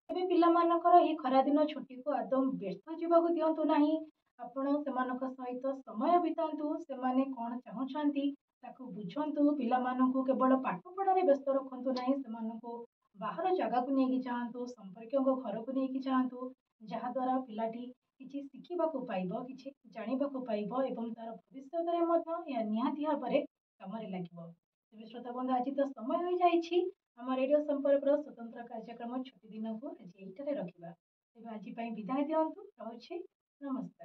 ତେବେ ପିଲାମାନଙ୍କର ଏହି ଖରାଦିନ ଛୁଟିକୁ ଆଦୌ ବ୍ୟର୍ଥ ଯିବାକୁ ଦିଅନ୍ତୁ ନାହିଁ। ଆପଣ ସେମାନଙ୍କ ସହିତ ସମୟ ବିତାନ୍ତୁ, ସେମାନେ କ'ଣ ଚାହୁଁଛନ୍ତି ତାକୁ ବୁଝନ୍ତୁ। ପିଲାମାନଙ୍କୁ କେବଳ ପାଠ ପଢ଼ାରେ ବ୍ୟସ୍ତ ରଖନ୍ତୁ ନାହିଁ, ସେମାନଙ୍କୁ ବାହାର ଜାଗାକୁ ନେଇକି ଯାଆନ୍ତୁ, ସମ୍ପର୍କୀୟଙ୍କ ଘରକୁ ନେଇକି ଯାଆନ୍ତୁ, ଯାହାଦ୍ୱାରା ପିଲାଟି କିଛି ଶିଖିବାକୁ ପାଇବ, କିଛି ଜାଣିବାକୁ ପାଇବ ଏବଂ ତାର ଭବିଷ୍ୟତରେ ମଧ୍ୟ ଏହା ନିହାତି ଭାବରେ କାମରେ ଲାଗିବ। ତେବେ ଶ୍ରୋତାବନ୍ଧୁ, ଆଜି ତ ସମୟ ହୋଇଯାଇଛି ଆମ ରେଡ଼ିଓ ସମ୍ପର୍କର ସ୍ୱତନ୍ତ୍ର କାର୍ଯ୍ୟକ୍ରମ ଛୁଟି ଦିନକୁ ଆଜି ଏଇଠାରେ ରଖିବା। ତେବେ ଆଜି ପାଇଁ ବିଦାୟ ଦିଅନ୍ତୁ, ରହୁଛି, ନମସ୍କାର।